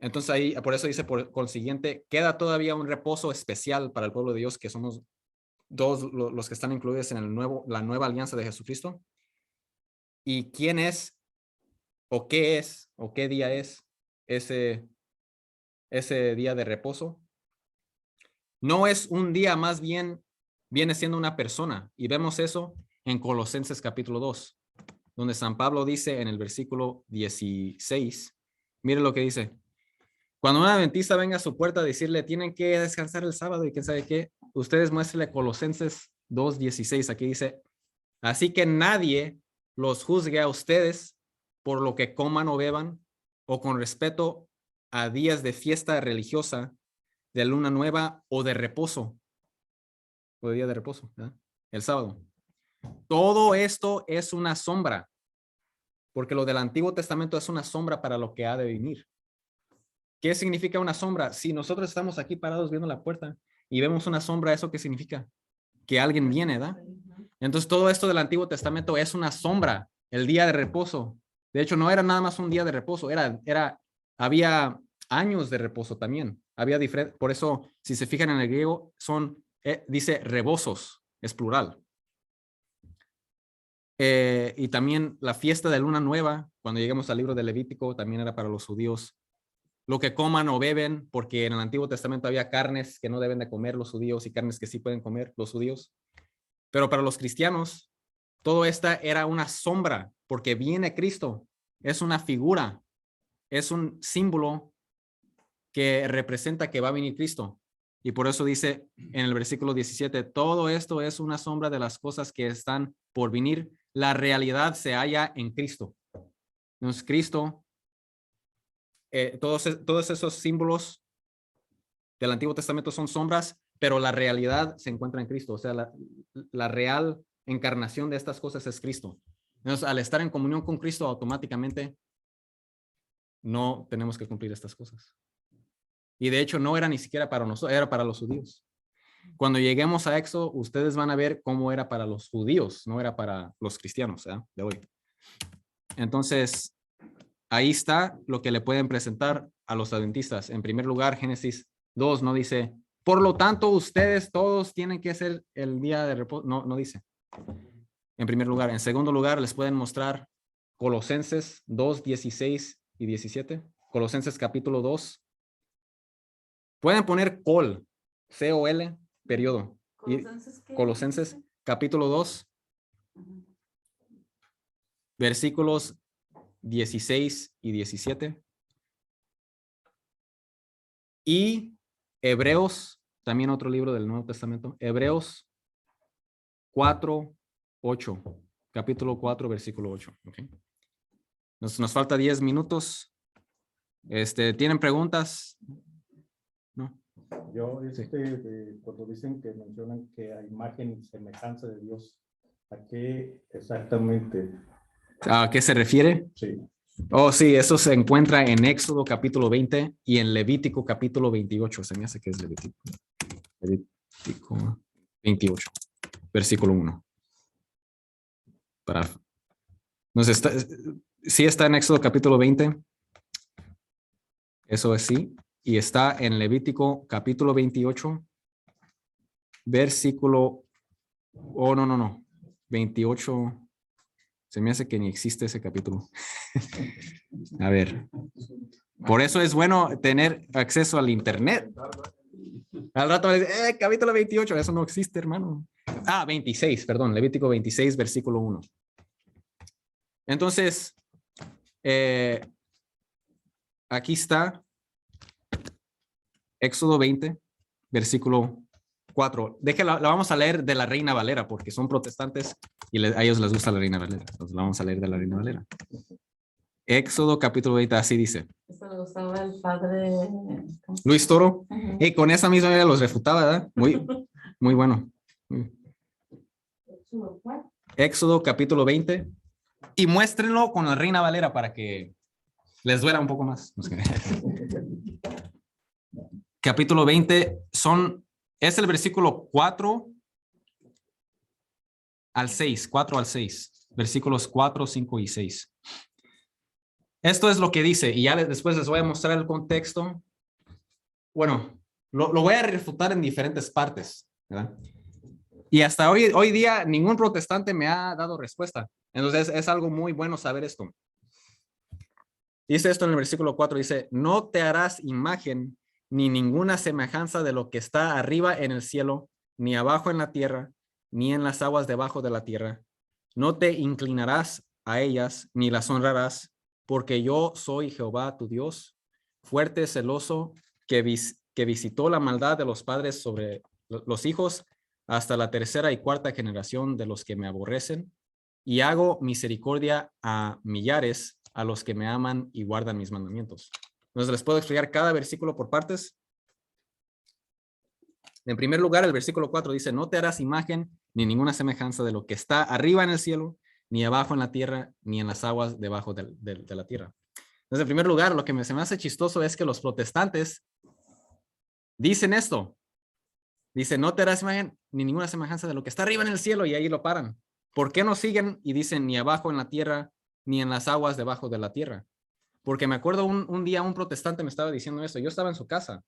Entonces ahí, por eso dice, por consiguiente, queda todavía un reposo especial para el pueblo de Dios, que somos los que están incluidos en la nueva alianza de Jesucristo. ¿Y quién es, o qué día es ese día de reposo? No es un día, más bien viene siendo una persona. Y vemos eso en Colosenses capítulo 2, donde San Pablo dice en el versículo 16, mire lo que dice. Cuando un adventista venga a su puerta a decirle, tienen que descansar el sábado y quién sabe qué, ustedes muéstrenle Colosenses 2:16. Aquí dice, así que nadie los juzgue a ustedes por lo que coman o beban, o con respeto a días de fiesta religiosa, de luna nueva o de reposo, o de día de reposo, ¿verdad? El sábado. Todo esto es una sombra, porque lo del Antiguo Testamento es una sombra para lo que ha de venir. ¿Qué significa una sombra? Si nosotros estamos aquí parados viendo la puerta y vemos una sombra, ¿eso qué significa? Que alguien viene, ¿verdad? Entonces todo esto del Antiguo Testamento es una sombra, el día de reposo. De hecho, no era nada más un día de reposo, había años de reposo también. Había diferente, por eso, si se fijan en el griego, dice rebosos, es plural. Y también la fiesta de luna nueva, cuando lleguemos al libro de Levítico, también era para los judíos. Lo que coman o beben, porque en el Antiguo Testamento había carnes que no deben de comer los judíos y carnes que sí pueden comer los judíos. Pero para los cristianos, todo esta era una sombra, porque viene Cristo. Es una figura, es un símbolo que representa que va a venir Cristo. Y por eso dice en el versículo 17, todo esto es una sombra de las cosas que están por venir. La realidad se halla en Cristo. Entonces, Cristo, todos esos símbolos del Antiguo Testamento son sombras, pero la realidad se encuentra en Cristo. O sea, la real encarnación de estas cosas es Cristo. Entonces, al estar en comunión con Cristo, automáticamente no tenemos que cumplir estas cosas. Y de hecho, no era ni siquiera para nosotros, era para los judíos. Cuando lleguemos a Éxodo, ustedes van a ver cómo era para los judíos, no era para los cristianos, de hoy. Entonces, ahí está lo que le pueden presentar a los adventistas. En primer lugar, Génesis 2 no dice, por lo tanto, ustedes todos tienen que hacer el día de reposo. No, no dice. En primer lugar. En segundo lugar, les pueden mostrar Colosenses 2, 16 y 17. Colosenses capítulo 2. Pueden poner col, C-O-L, periodo. Y Colosenses capítulo 2, versículos 16 y 17. Y Hebreos, también otro libro del Nuevo Testamento, Hebreos 4, 8, capítulo 4, versículo 8. Okay. Nos falta 10 minutos. ¿Tienen preguntas? ¿No? Yo, cuando dicen que mencionan que a imagen y semejanza de Dios, ¿a qué exactamente? ¿A qué se refiere? Sí. Oh, sí, eso se encuentra en Éxodo capítulo 20 y en Levítico capítulo 28. Se me hace que es Levítico. Levítico 28, versículo 1. Sí está en Éxodo capítulo 20. Eso es sí. Y está en Levítico capítulo 28, versículo... Oh, no. 28... Se me hace que ni existe ese capítulo. A ver. Por eso es bueno tener acceso al internet. Al rato me dice, capítulo 28, eso no existe, hermano. 26, perdón, Levítico 26, versículo 1. Entonces, aquí está Éxodo 20, versículo 4. La vamos a leer de la Reina Valera, porque son protestantes y a ellos les gusta la Reina Valera. Entonces la vamos a leer de la Reina Valera. Éxodo capítulo 20, así dice. Eso le gustaba el padre Luis Toro. Y con esa misma idea los refutaba, ¿verdad? Muy bueno. Éxodo capítulo 20. Y muéstrenlo con la Reina Valera para que les duela un poco más. Capítulo 20 es el versículo 4 al 6. 4 al 6. Versículos 4, 5 y 6. Esto es lo que dice, y ya después les voy a mostrar el contexto. Bueno, lo voy a refutar en diferentes partes, ¿verdad? Y hasta hoy día ningún protestante me ha dado respuesta. Entonces es algo muy bueno saber esto. Dice esto en el versículo 4, dice, no te harás imagen ni ninguna semejanza de lo que está arriba en el cielo, ni abajo en la tierra, ni en las aguas debajo de la tierra. No te inclinarás a ellas, ni las honrarás, porque yo soy Jehová tu Dios, fuerte, celoso, que visitó la maldad de los padres sobre los hijos hasta la tercera y cuarta generación de los que me aborrecen, y hago misericordia a millares a los que me aman y guardan mis mandamientos. Entonces les puedo explicar cada versículo por partes. En primer lugar, el versículo 4 dice, no te harás imagen ni ninguna semejanza de lo que está arriba en el cielo, ni abajo en la tierra, ni en las aguas debajo de la tierra. Entonces, en primer lugar, lo que se me hace chistoso es que los protestantes dicen esto. Dice, no te harás imagen ni ninguna semejanza de lo que está arriba en el cielo, y ahí lo paran. ¿Por qué no siguen y dicen ni abajo en la tierra, ni en las aguas debajo de la tierra? Porque me acuerdo un día un protestante me estaba diciendo esto. Yo estaba en su casa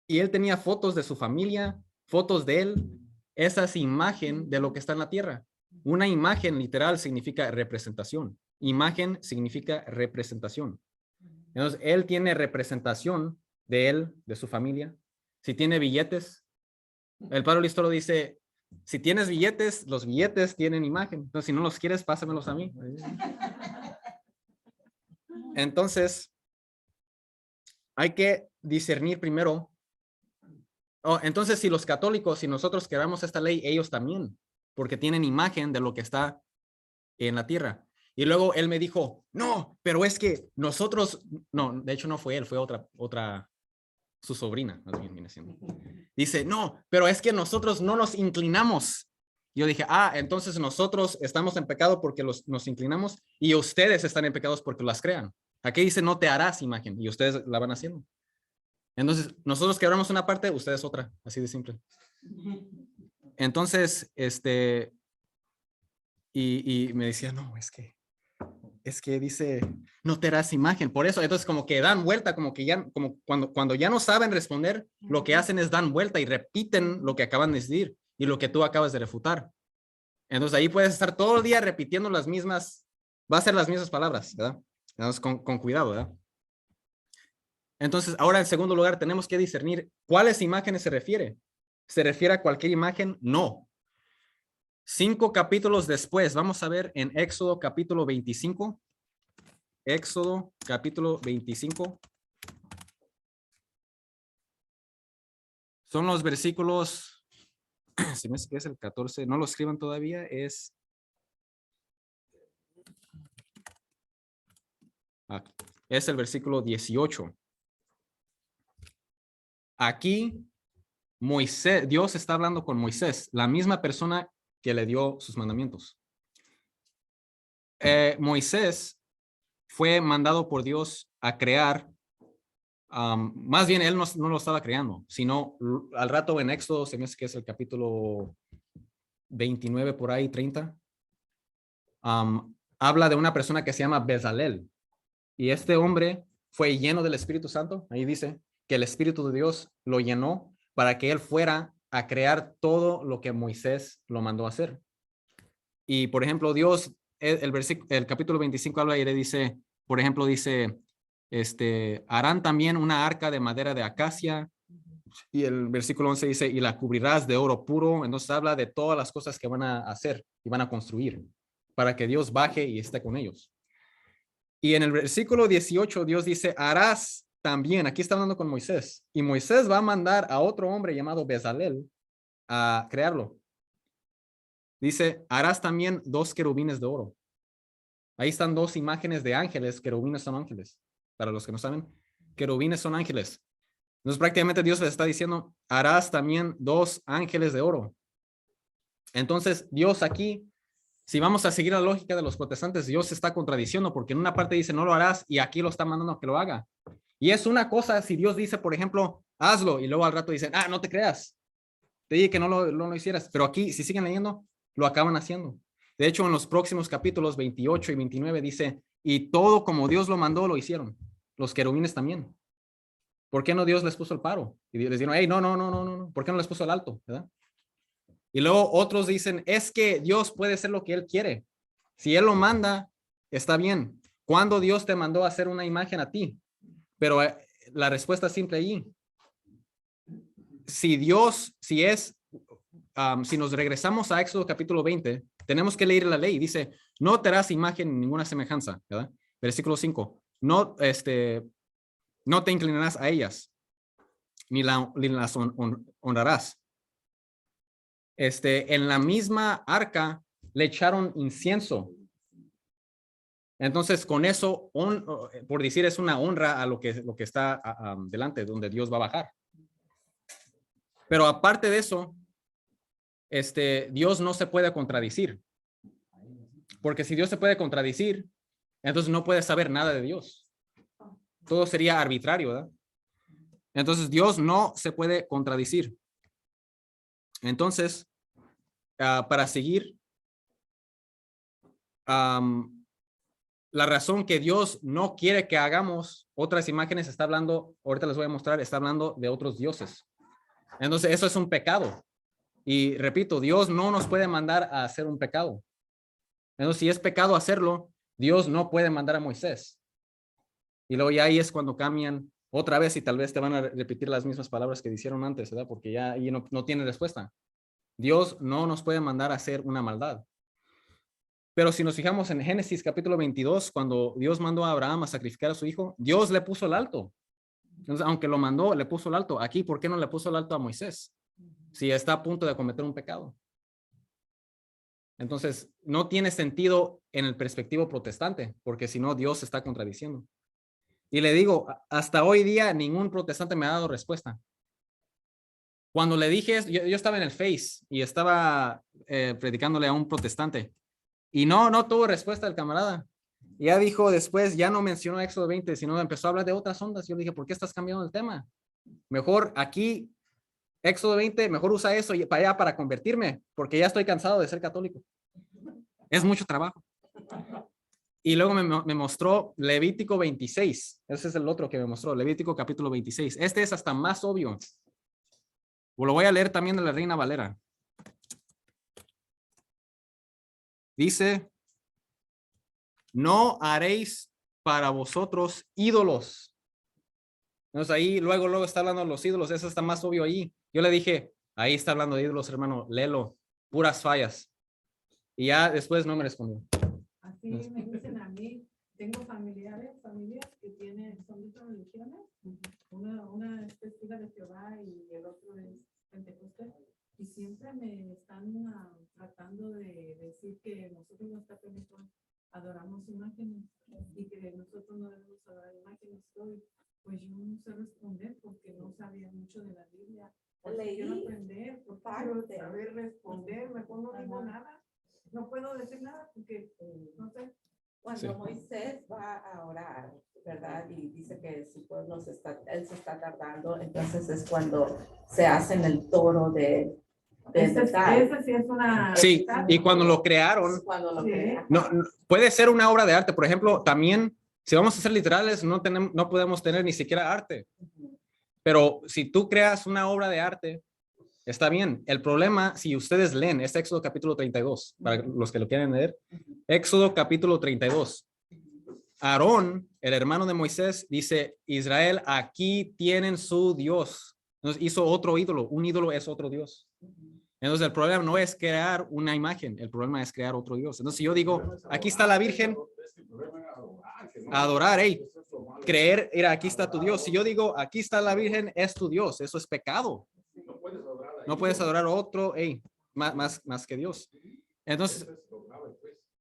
y él tenía fotos de su familia, fotos de él. Esa es imagen de lo que está en la tierra. Una imagen literal significa representación. Imagen significa representación. Entonces, él tiene representación de él, de su familia. Si tiene billetes, el padre Listoro dice, Si tienes billetes, los billetes tienen imagen. Entonces, si no los quieres, pásamelos a mí. Entonces, hay que discernir primero. Oh, entonces, si los católicos, si nosotros queramos esta ley, ellos también, porque tienen imagen de lo que está en la tierra. Y luego él me dijo, no, pero es que nosotros, no, de hecho no fue él, fue otra, su sobrina, más bien viene siendo. Dice, no, pero es que nosotros no nos inclinamos. Yo dije, entonces nosotros estamos en pecado porque nos inclinamos y ustedes están en pecados porque las crean. Aquí dice, no te harás imagen y ustedes la van haciendo. Entonces, nosotros quebramos una parte, ustedes otra, así de simple. Entonces, y me decía, no, es que dice, no te harás imagen. Por eso, entonces como que dan vuelta, como que ya, como cuando ya no saben responder, lo que hacen es dan vuelta y repiten lo que acaban de decir y lo que tú acabas de refutar. Entonces ahí puedes estar todo el día repitiendo las mismas, va a ser las mismas palabras, ¿verdad? Entonces con cuidado, ¿verdad? Entonces ahora en segundo lugar tenemos que discernir cuáles imágenes se refiere. ¿Se refiere a cualquier imagen? No. 5 capítulos después, vamos a ver en Éxodo capítulo 25. Éxodo capítulo 25. Son los versículos, si me dice que es el 14, no lo escriban todavía, es el versículo 18. Aquí Moisés, Dios está hablando con Moisés, la misma persona que le dio sus mandamientos. Moisés fue mandado por Dios a crear, más bien él no lo estaba creando, sino al rato en Éxodo, se me hace que es el capítulo 29 por ahí, 30, habla de una persona que se llama Bezalel. Y este hombre fue lleno del Espíritu Santo. Ahí dice que el Espíritu de Dios lo llenó para que él fuera a crear todo lo que Moisés lo mandó a hacer. Y por ejemplo, Dios, el capítulo 25 habla y le dice, por ejemplo, dice, harán también una arca de madera de acacia. Y el versículo 11 dice, y la cubrirás de oro puro. Entonces habla de todas las cosas que van a hacer y van a construir para que Dios baje y esté con ellos. Y en el versículo 18, Dios dice, harás también, aquí está hablando con Moisés, y Moisés va a mandar a otro hombre llamado Bezalel a crearlo. Dice, harás también 2 querubines de oro. Ahí están 2 imágenes de ángeles. Querubines son ángeles. Para los que no saben, querubines son ángeles. Entonces prácticamente Dios les está diciendo, harás también 2 ángeles de oro. Entonces Dios aquí, si vamos a seguir la lógica de los protestantes, Dios se está contradiciendo porque en una parte dice no lo harás y aquí lo está mandando a que lo haga. Y es una cosa si Dios dice, por ejemplo, hazlo y luego al rato dicen, no te creas. Te dije que no lo hicieras, pero aquí si siguen leyendo, lo acaban haciendo. De hecho, en los próximos capítulos 28 y 29 dice, y todo como Dios lo mandó, lo hicieron. Los querubines también. ¿Por qué no Dios les puso el paro? Y les dijeron, hey, no. ¿Por qué no les puso el alto? ¿Verdad? Y luego otros dicen, es que Dios puede hacer lo que Él quiere. Si Él lo manda, está bien. ¿Cuándo Dios te mandó a hacer una imagen a ti? Pero la respuesta es simple allí. Si Dios, si nos regresamos a Éxodo capítulo 20, tenemos que leer la ley. Dice, no te harás imagen ni ninguna semejanza, ¿verdad? Versículo 5. No te inclinarás a ellas, ni las honrarás. En la misma arca le echaron incienso. Entonces, con eso, por decir, es una honra a lo que está delante, donde Dios va a bajar. Pero aparte de eso, Dios no se puede contradecir. Porque si Dios se puede contradecir, entonces no puedes saber nada de Dios. Todo sería arbitrario, ¿verdad? Entonces, Dios no se puede contradecir. Entonces, para seguir, la razón que Dios no quiere que hagamos otras imágenes está hablando, ahorita les voy a mostrar, está hablando de otros dioses. Entonces, eso es un pecado. Y repito, Dios no nos puede mandar a hacer un pecado. Entonces, si es pecado hacerlo, Dios no puede mandar a Moisés. Y luego ya ahí es cuando cambian otra vez y tal vez te van a repetir las mismas palabras que dijeron antes, ¿verdad? Porque ya ahí no tiene respuesta. Dios no nos puede mandar a hacer una maldad. Pero si nos fijamos en Génesis capítulo 22, cuando Dios mandó a Abraham a sacrificar a su hijo, Dios le puso el alto. Entonces, aunque lo mandó, le puso el alto. Aquí, ¿por qué no le puso el alto a Moisés? Si está a punto de cometer un pecado. Entonces, no tiene sentido en el perspectivo protestante, porque si no, Dios se está contradiciendo. Y le digo, hasta hoy día, ningún protestante me ha dado respuesta. Cuando le dije, yo estaba en el Face y estaba predicándole a un protestante. Y no tuvo respuesta el camarada. Ya dijo después, ya no mencionó Éxodo 20, sino empezó a hablar de otras ondas. Yo le dije, ¿por qué estás cambiando el tema? Mejor aquí, Éxodo 20, mejor usa eso para allá para convertirme, porque ya estoy cansado de ser católico. Es mucho trabajo. Y luego me mostró Levítico 26. Ese es el otro que me mostró, Levítico capítulo 26. Este es hasta más obvio. Lo voy a leer también de la Reina Valera. Dice, no haréis para vosotros ídolos. Entonces ahí luego está hablando de los ídolos, eso está más obvio ahí. Yo le dije, ahí está hablando de ídolos, hermano, léelo, puras fallas. Y ya después no me respondió. Así me dicen a mí, tengo familias que son de otras religiones. Una es testiga de Jehová y el otro es pentecostés. Y siempre me están tratando de decir que nosotros nuestra religión adoramos imágenes y que nosotros no debemos adorar imágenes. Pues yo no sé responder porque no sabía mucho de la Biblia. Quiero aprender, por saber responder, mejor no digo nada. No puedo decir nada porque no sé. Cuando Moisés va a orar, ¿verdad? Y dice que su pueblo él se está tardando, entonces es cuando se hacen el toro de ese sí es una... Sí, y cuando lo crearon, no, puede ser una obra de arte. Por ejemplo, también, si vamos a ser literales, no podemos tener ni siquiera arte. Pero si tú creas una obra de arte, está bien. El problema, si ustedes leen, es Éxodo capítulo 32, para los que lo quieren leer. Éxodo capítulo 32. Aarón, el hermano de Moisés, dice, Israel, aquí tienen su Dios. Entonces hizo otro ídolo. Un ídolo es otro Dios. Entonces el problema no es crear una imagen, el problema es crear otro Dios. Entonces si yo digo, aquí está la Virgen, adorar, creer, mira, aquí está tu Dios. Si yo digo, aquí está la Virgen, es tu Dios, eso es pecado. No puedes adorar a otro, más que Dios. Entonces,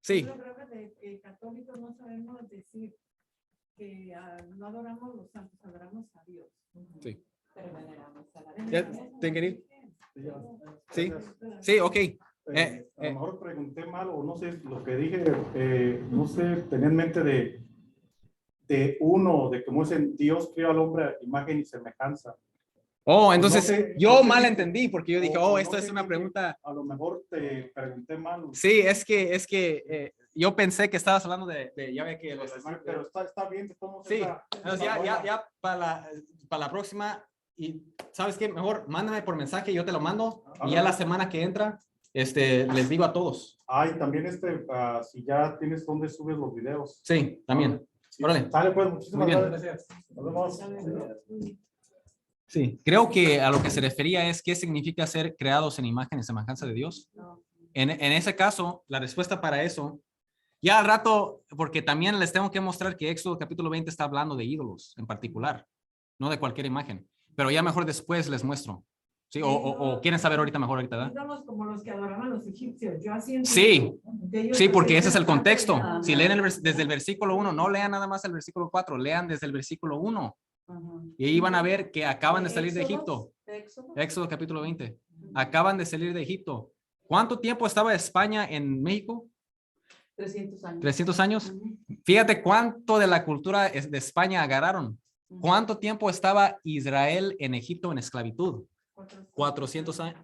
sí. Lo grave de que católicos no sabemos decir que no adoramos a los santos, adoramos a Dios. Sí. Pero veneramos a la ¿Ya te quería? Sí, sí, ok. A lo mejor pregunté mal o no sé lo que dije, no sé, tenía en mente de cómo dicen Dios creó al hombre a imagen y semejanza. Oh, entonces No sé, yo no sé mal si- entendí porque yo dije, o esto no es sé una si- pregunta. A lo mejor te pregunté mal. Sí, es que yo pensé que estabas hablando de ya ve que los Pero está bien, estamos sí, entonces ya para la próxima, y ¿sabes qué? Mejor mándame por mensaje, yo te lo mando, y ya la semana que entra, les digo a todos. Ay, también si ya tienes dónde subes los videos. Sí, también. Sí. Órale. Sale pues, muchísimas Muy bien. gracias. Nos vemos. Sí, creo que a lo que se refería es qué significa ser creados en imagen y semejanza de Dios. En ese caso, la respuesta para eso, ya al rato, porque también les tengo que mostrar que Éxodo capítulo 20 está hablando de ídolos en particular, no de cualquier imagen, pero ya mejor después les muestro. Sí, o quieren saber ahorita mejor, ¿verdad? Ídolos como los que adoraban los egipcios. Yo así entiendo. Sí, Que ellos sí, porque ese es el hacían contexto. parte de- Si leen desde el versículo 1, no lean nada más el versículo 4, lean desde el versículo 1. Y ahí van a ver que acaban de salir de Egipto. Éxodo capítulo 20. Acaban de salir de Egipto. ¿Cuánto tiempo estaba España en México? 300 años. 300 años. Fíjate cuánto de la cultura de España agarraron. ¿Cuánto tiempo estaba Israel en Egipto en esclavitud? 400 años.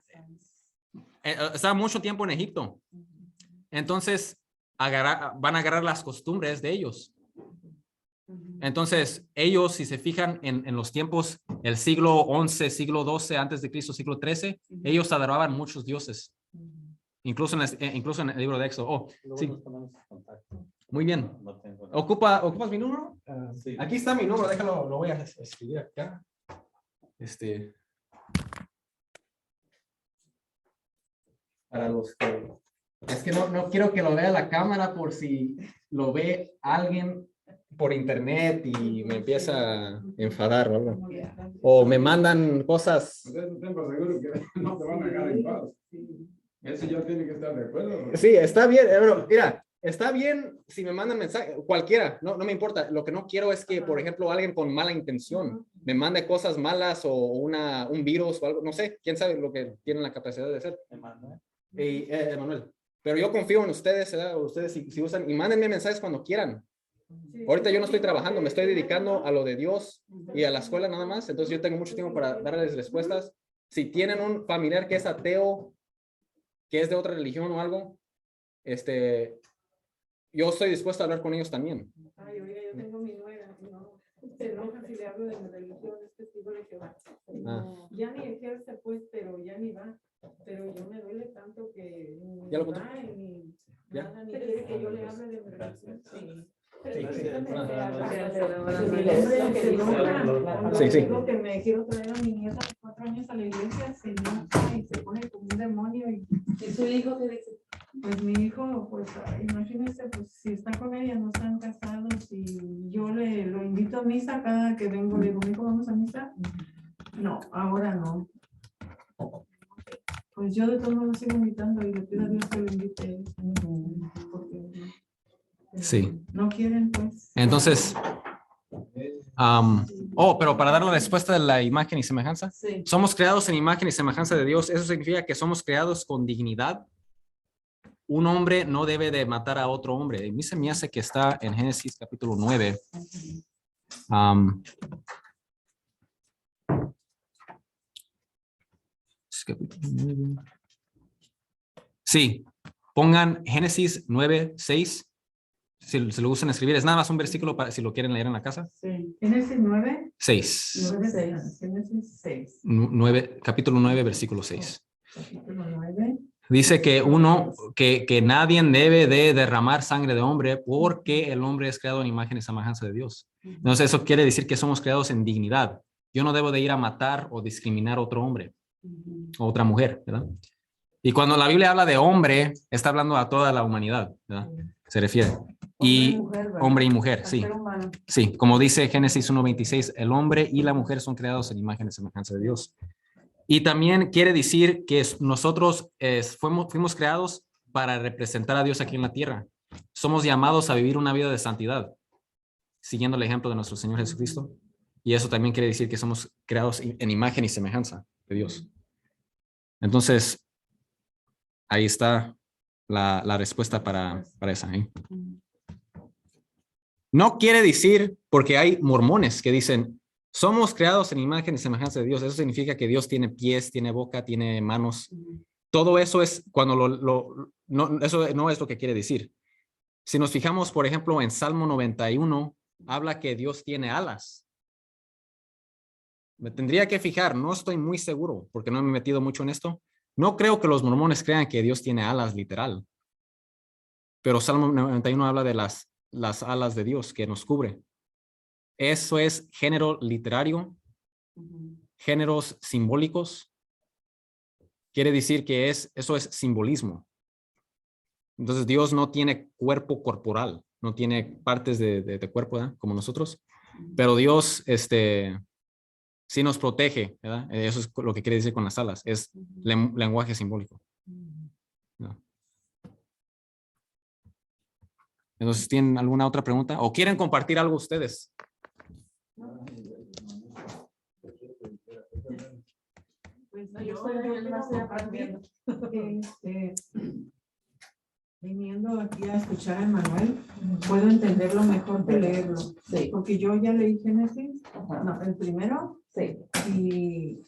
Estaba mucho tiempo en Egipto. Entonces, van a agarrar las costumbres de ellos. Entonces, ellos, si se fijan en los tiempos, el siglo 11, siglo 12 antes de Cristo, siglo 13, ellos adoraban muchos dioses. Incluso en el libro de Éxodo. Oh, sí. Muy bien. ¿Ocupas mi número? Sí. Aquí está mi número, déjalo, lo voy a escribir acá. para los que... Es que no quiero que lo vea la cámara por si lo ve alguien por internet y me empieza a enfadar o algo. O me mandan cosas... Entonces, ten por seguro que no te van a dejar en paz. Eso ya tiene que estar de acuerdo. Sí, está bien, pero mira, está bien si me mandan mensaje, cualquiera, no me importa. Lo que no quiero es que, por ejemplo, alguien con mala intención me mande cosas malas o un virus o algo, no sé, quién sabe lo que tienen la capacidad de hacer. Emanuel. Pero yo confío en ustedes, ¿verdad? Ustedes si usan, y mándenme mensajes cuando quieran. Ahorita yo no estoy trabajando, me estoy dedicando a lo de Dios y a la escuela nada más, entonces yo tengo mucho tiempo para darles respuestas. Si tienen un familiar que es ateo, que es de otra religión o algo, yo estoy dispuesto a hablar con ellos también. Ay, oiga, yo tengo mi nuera, no, se enoja si le hablo de mi religión, es testigo de Jehová. No, ya ni ejerce, pues, pero ya ni va. Pero yo me duele tanto que ni ¿Ya lo va ni ¿Ya? nada, ni quiere que yo le hable de mi religión. Sí, sí. Digo que me quiero traer a mi nieta de 4 años a la iglesia, se enoja y se pone como un demonio. ¿Y su hijo qué dice? Pues mi hijo, pues imagínense, pues si está con ella, no están casados y yo lo invito a misa cada que vengo, le digo, mi hijo, ¿vamos a misa? No, ahora no. Pues yo de todos modos sigo invitando y le pido a Dios que lo invite. Porque Sí. no quieren, pues. Entonces, pero para dar la respuesta de la imagen y semejanza, Sí. somos creados en imagen y semejanza de Dios. Eso significa que somos creados con dignidad. Un hombre no debe de matar a otro hombre. A mí se me hace que está en Génesis capítulo 9. Capítulo 9. Sí, pongan Génesis 9:6. Si lo usan escribir, es nada más un versículo para si lo quieren leer en la casa. Sí. Génesis 9. 6. Génesis 6. 9, capítulo 9, versículo 6. Capítulo 9. Dice que que nadie debe de derramar sangre de hombre porque el hombre es creado en imagen y semejanza de Dios. Entonces eso quiere decir que somos creados en dignidad. Yo no debo de ir a matar o discriminar a otro hombre o otra mujer, ¿verdad? Y cuando la Biblia habla de hombre, está hablando a toda la humanidad, ¿verdad? Se refiere. Y hombre y mujer, sí. Sí, como dice Génesis 1:26, el hombre y la mujer son creados en imagen y semejanza de Dios. Y también quiere decir que nosotros fuimos creados para representar a Dios aquí en la tierra. Somos llamados a vivir una vida de santidad, siguiendo el ejemplo de nuestro Señor Jesucristo. Y eso también quiere decir que somos creados en imagen y semejanza de Dios. Entonces, ahí está la respuesta para esa. No quiere decir, porque hay mormones que dicen, somos creados en imagen y semejanza de Dios. Eso significa que Dios tiene pies, tiene boca, tiene manos. Todo eso es cuando eso no es lo que quiere decir. Si nos fijamos, por ejemplo, en Salmo 91, habla que Dios tiene alas. Me tendría que fijar, no estoy muy seguro porque no me he metido mucho en esto. No creo que los mormones crean que Dios tiene alas literal. Pero Salmo 91 habla de las alas de Dios que nos cubre. Eso es género literario, géneros simbólicos. Quiere decir que eso es simbolismo. Entonces Dios no tiene cuerpo corporal, no tiene partes de cuerpo, ¿verdad? Como nosotros. Pero Dios sí nos protege, ¿verdad? Eso es lo que quiere decir con las alas, es lenguaje simbólico. ¿No? Entonces, ¿tienen alguna otra pregunta? ¿O quieren compartir algo ustedes? Pues yo no estoy aprendiendo. Viniendo aquí a escuchar a Emanuel, puedo entenderlo mejor que leerlo. Sí. Porque yo ya leí Génesis, no, el primero, Sí. y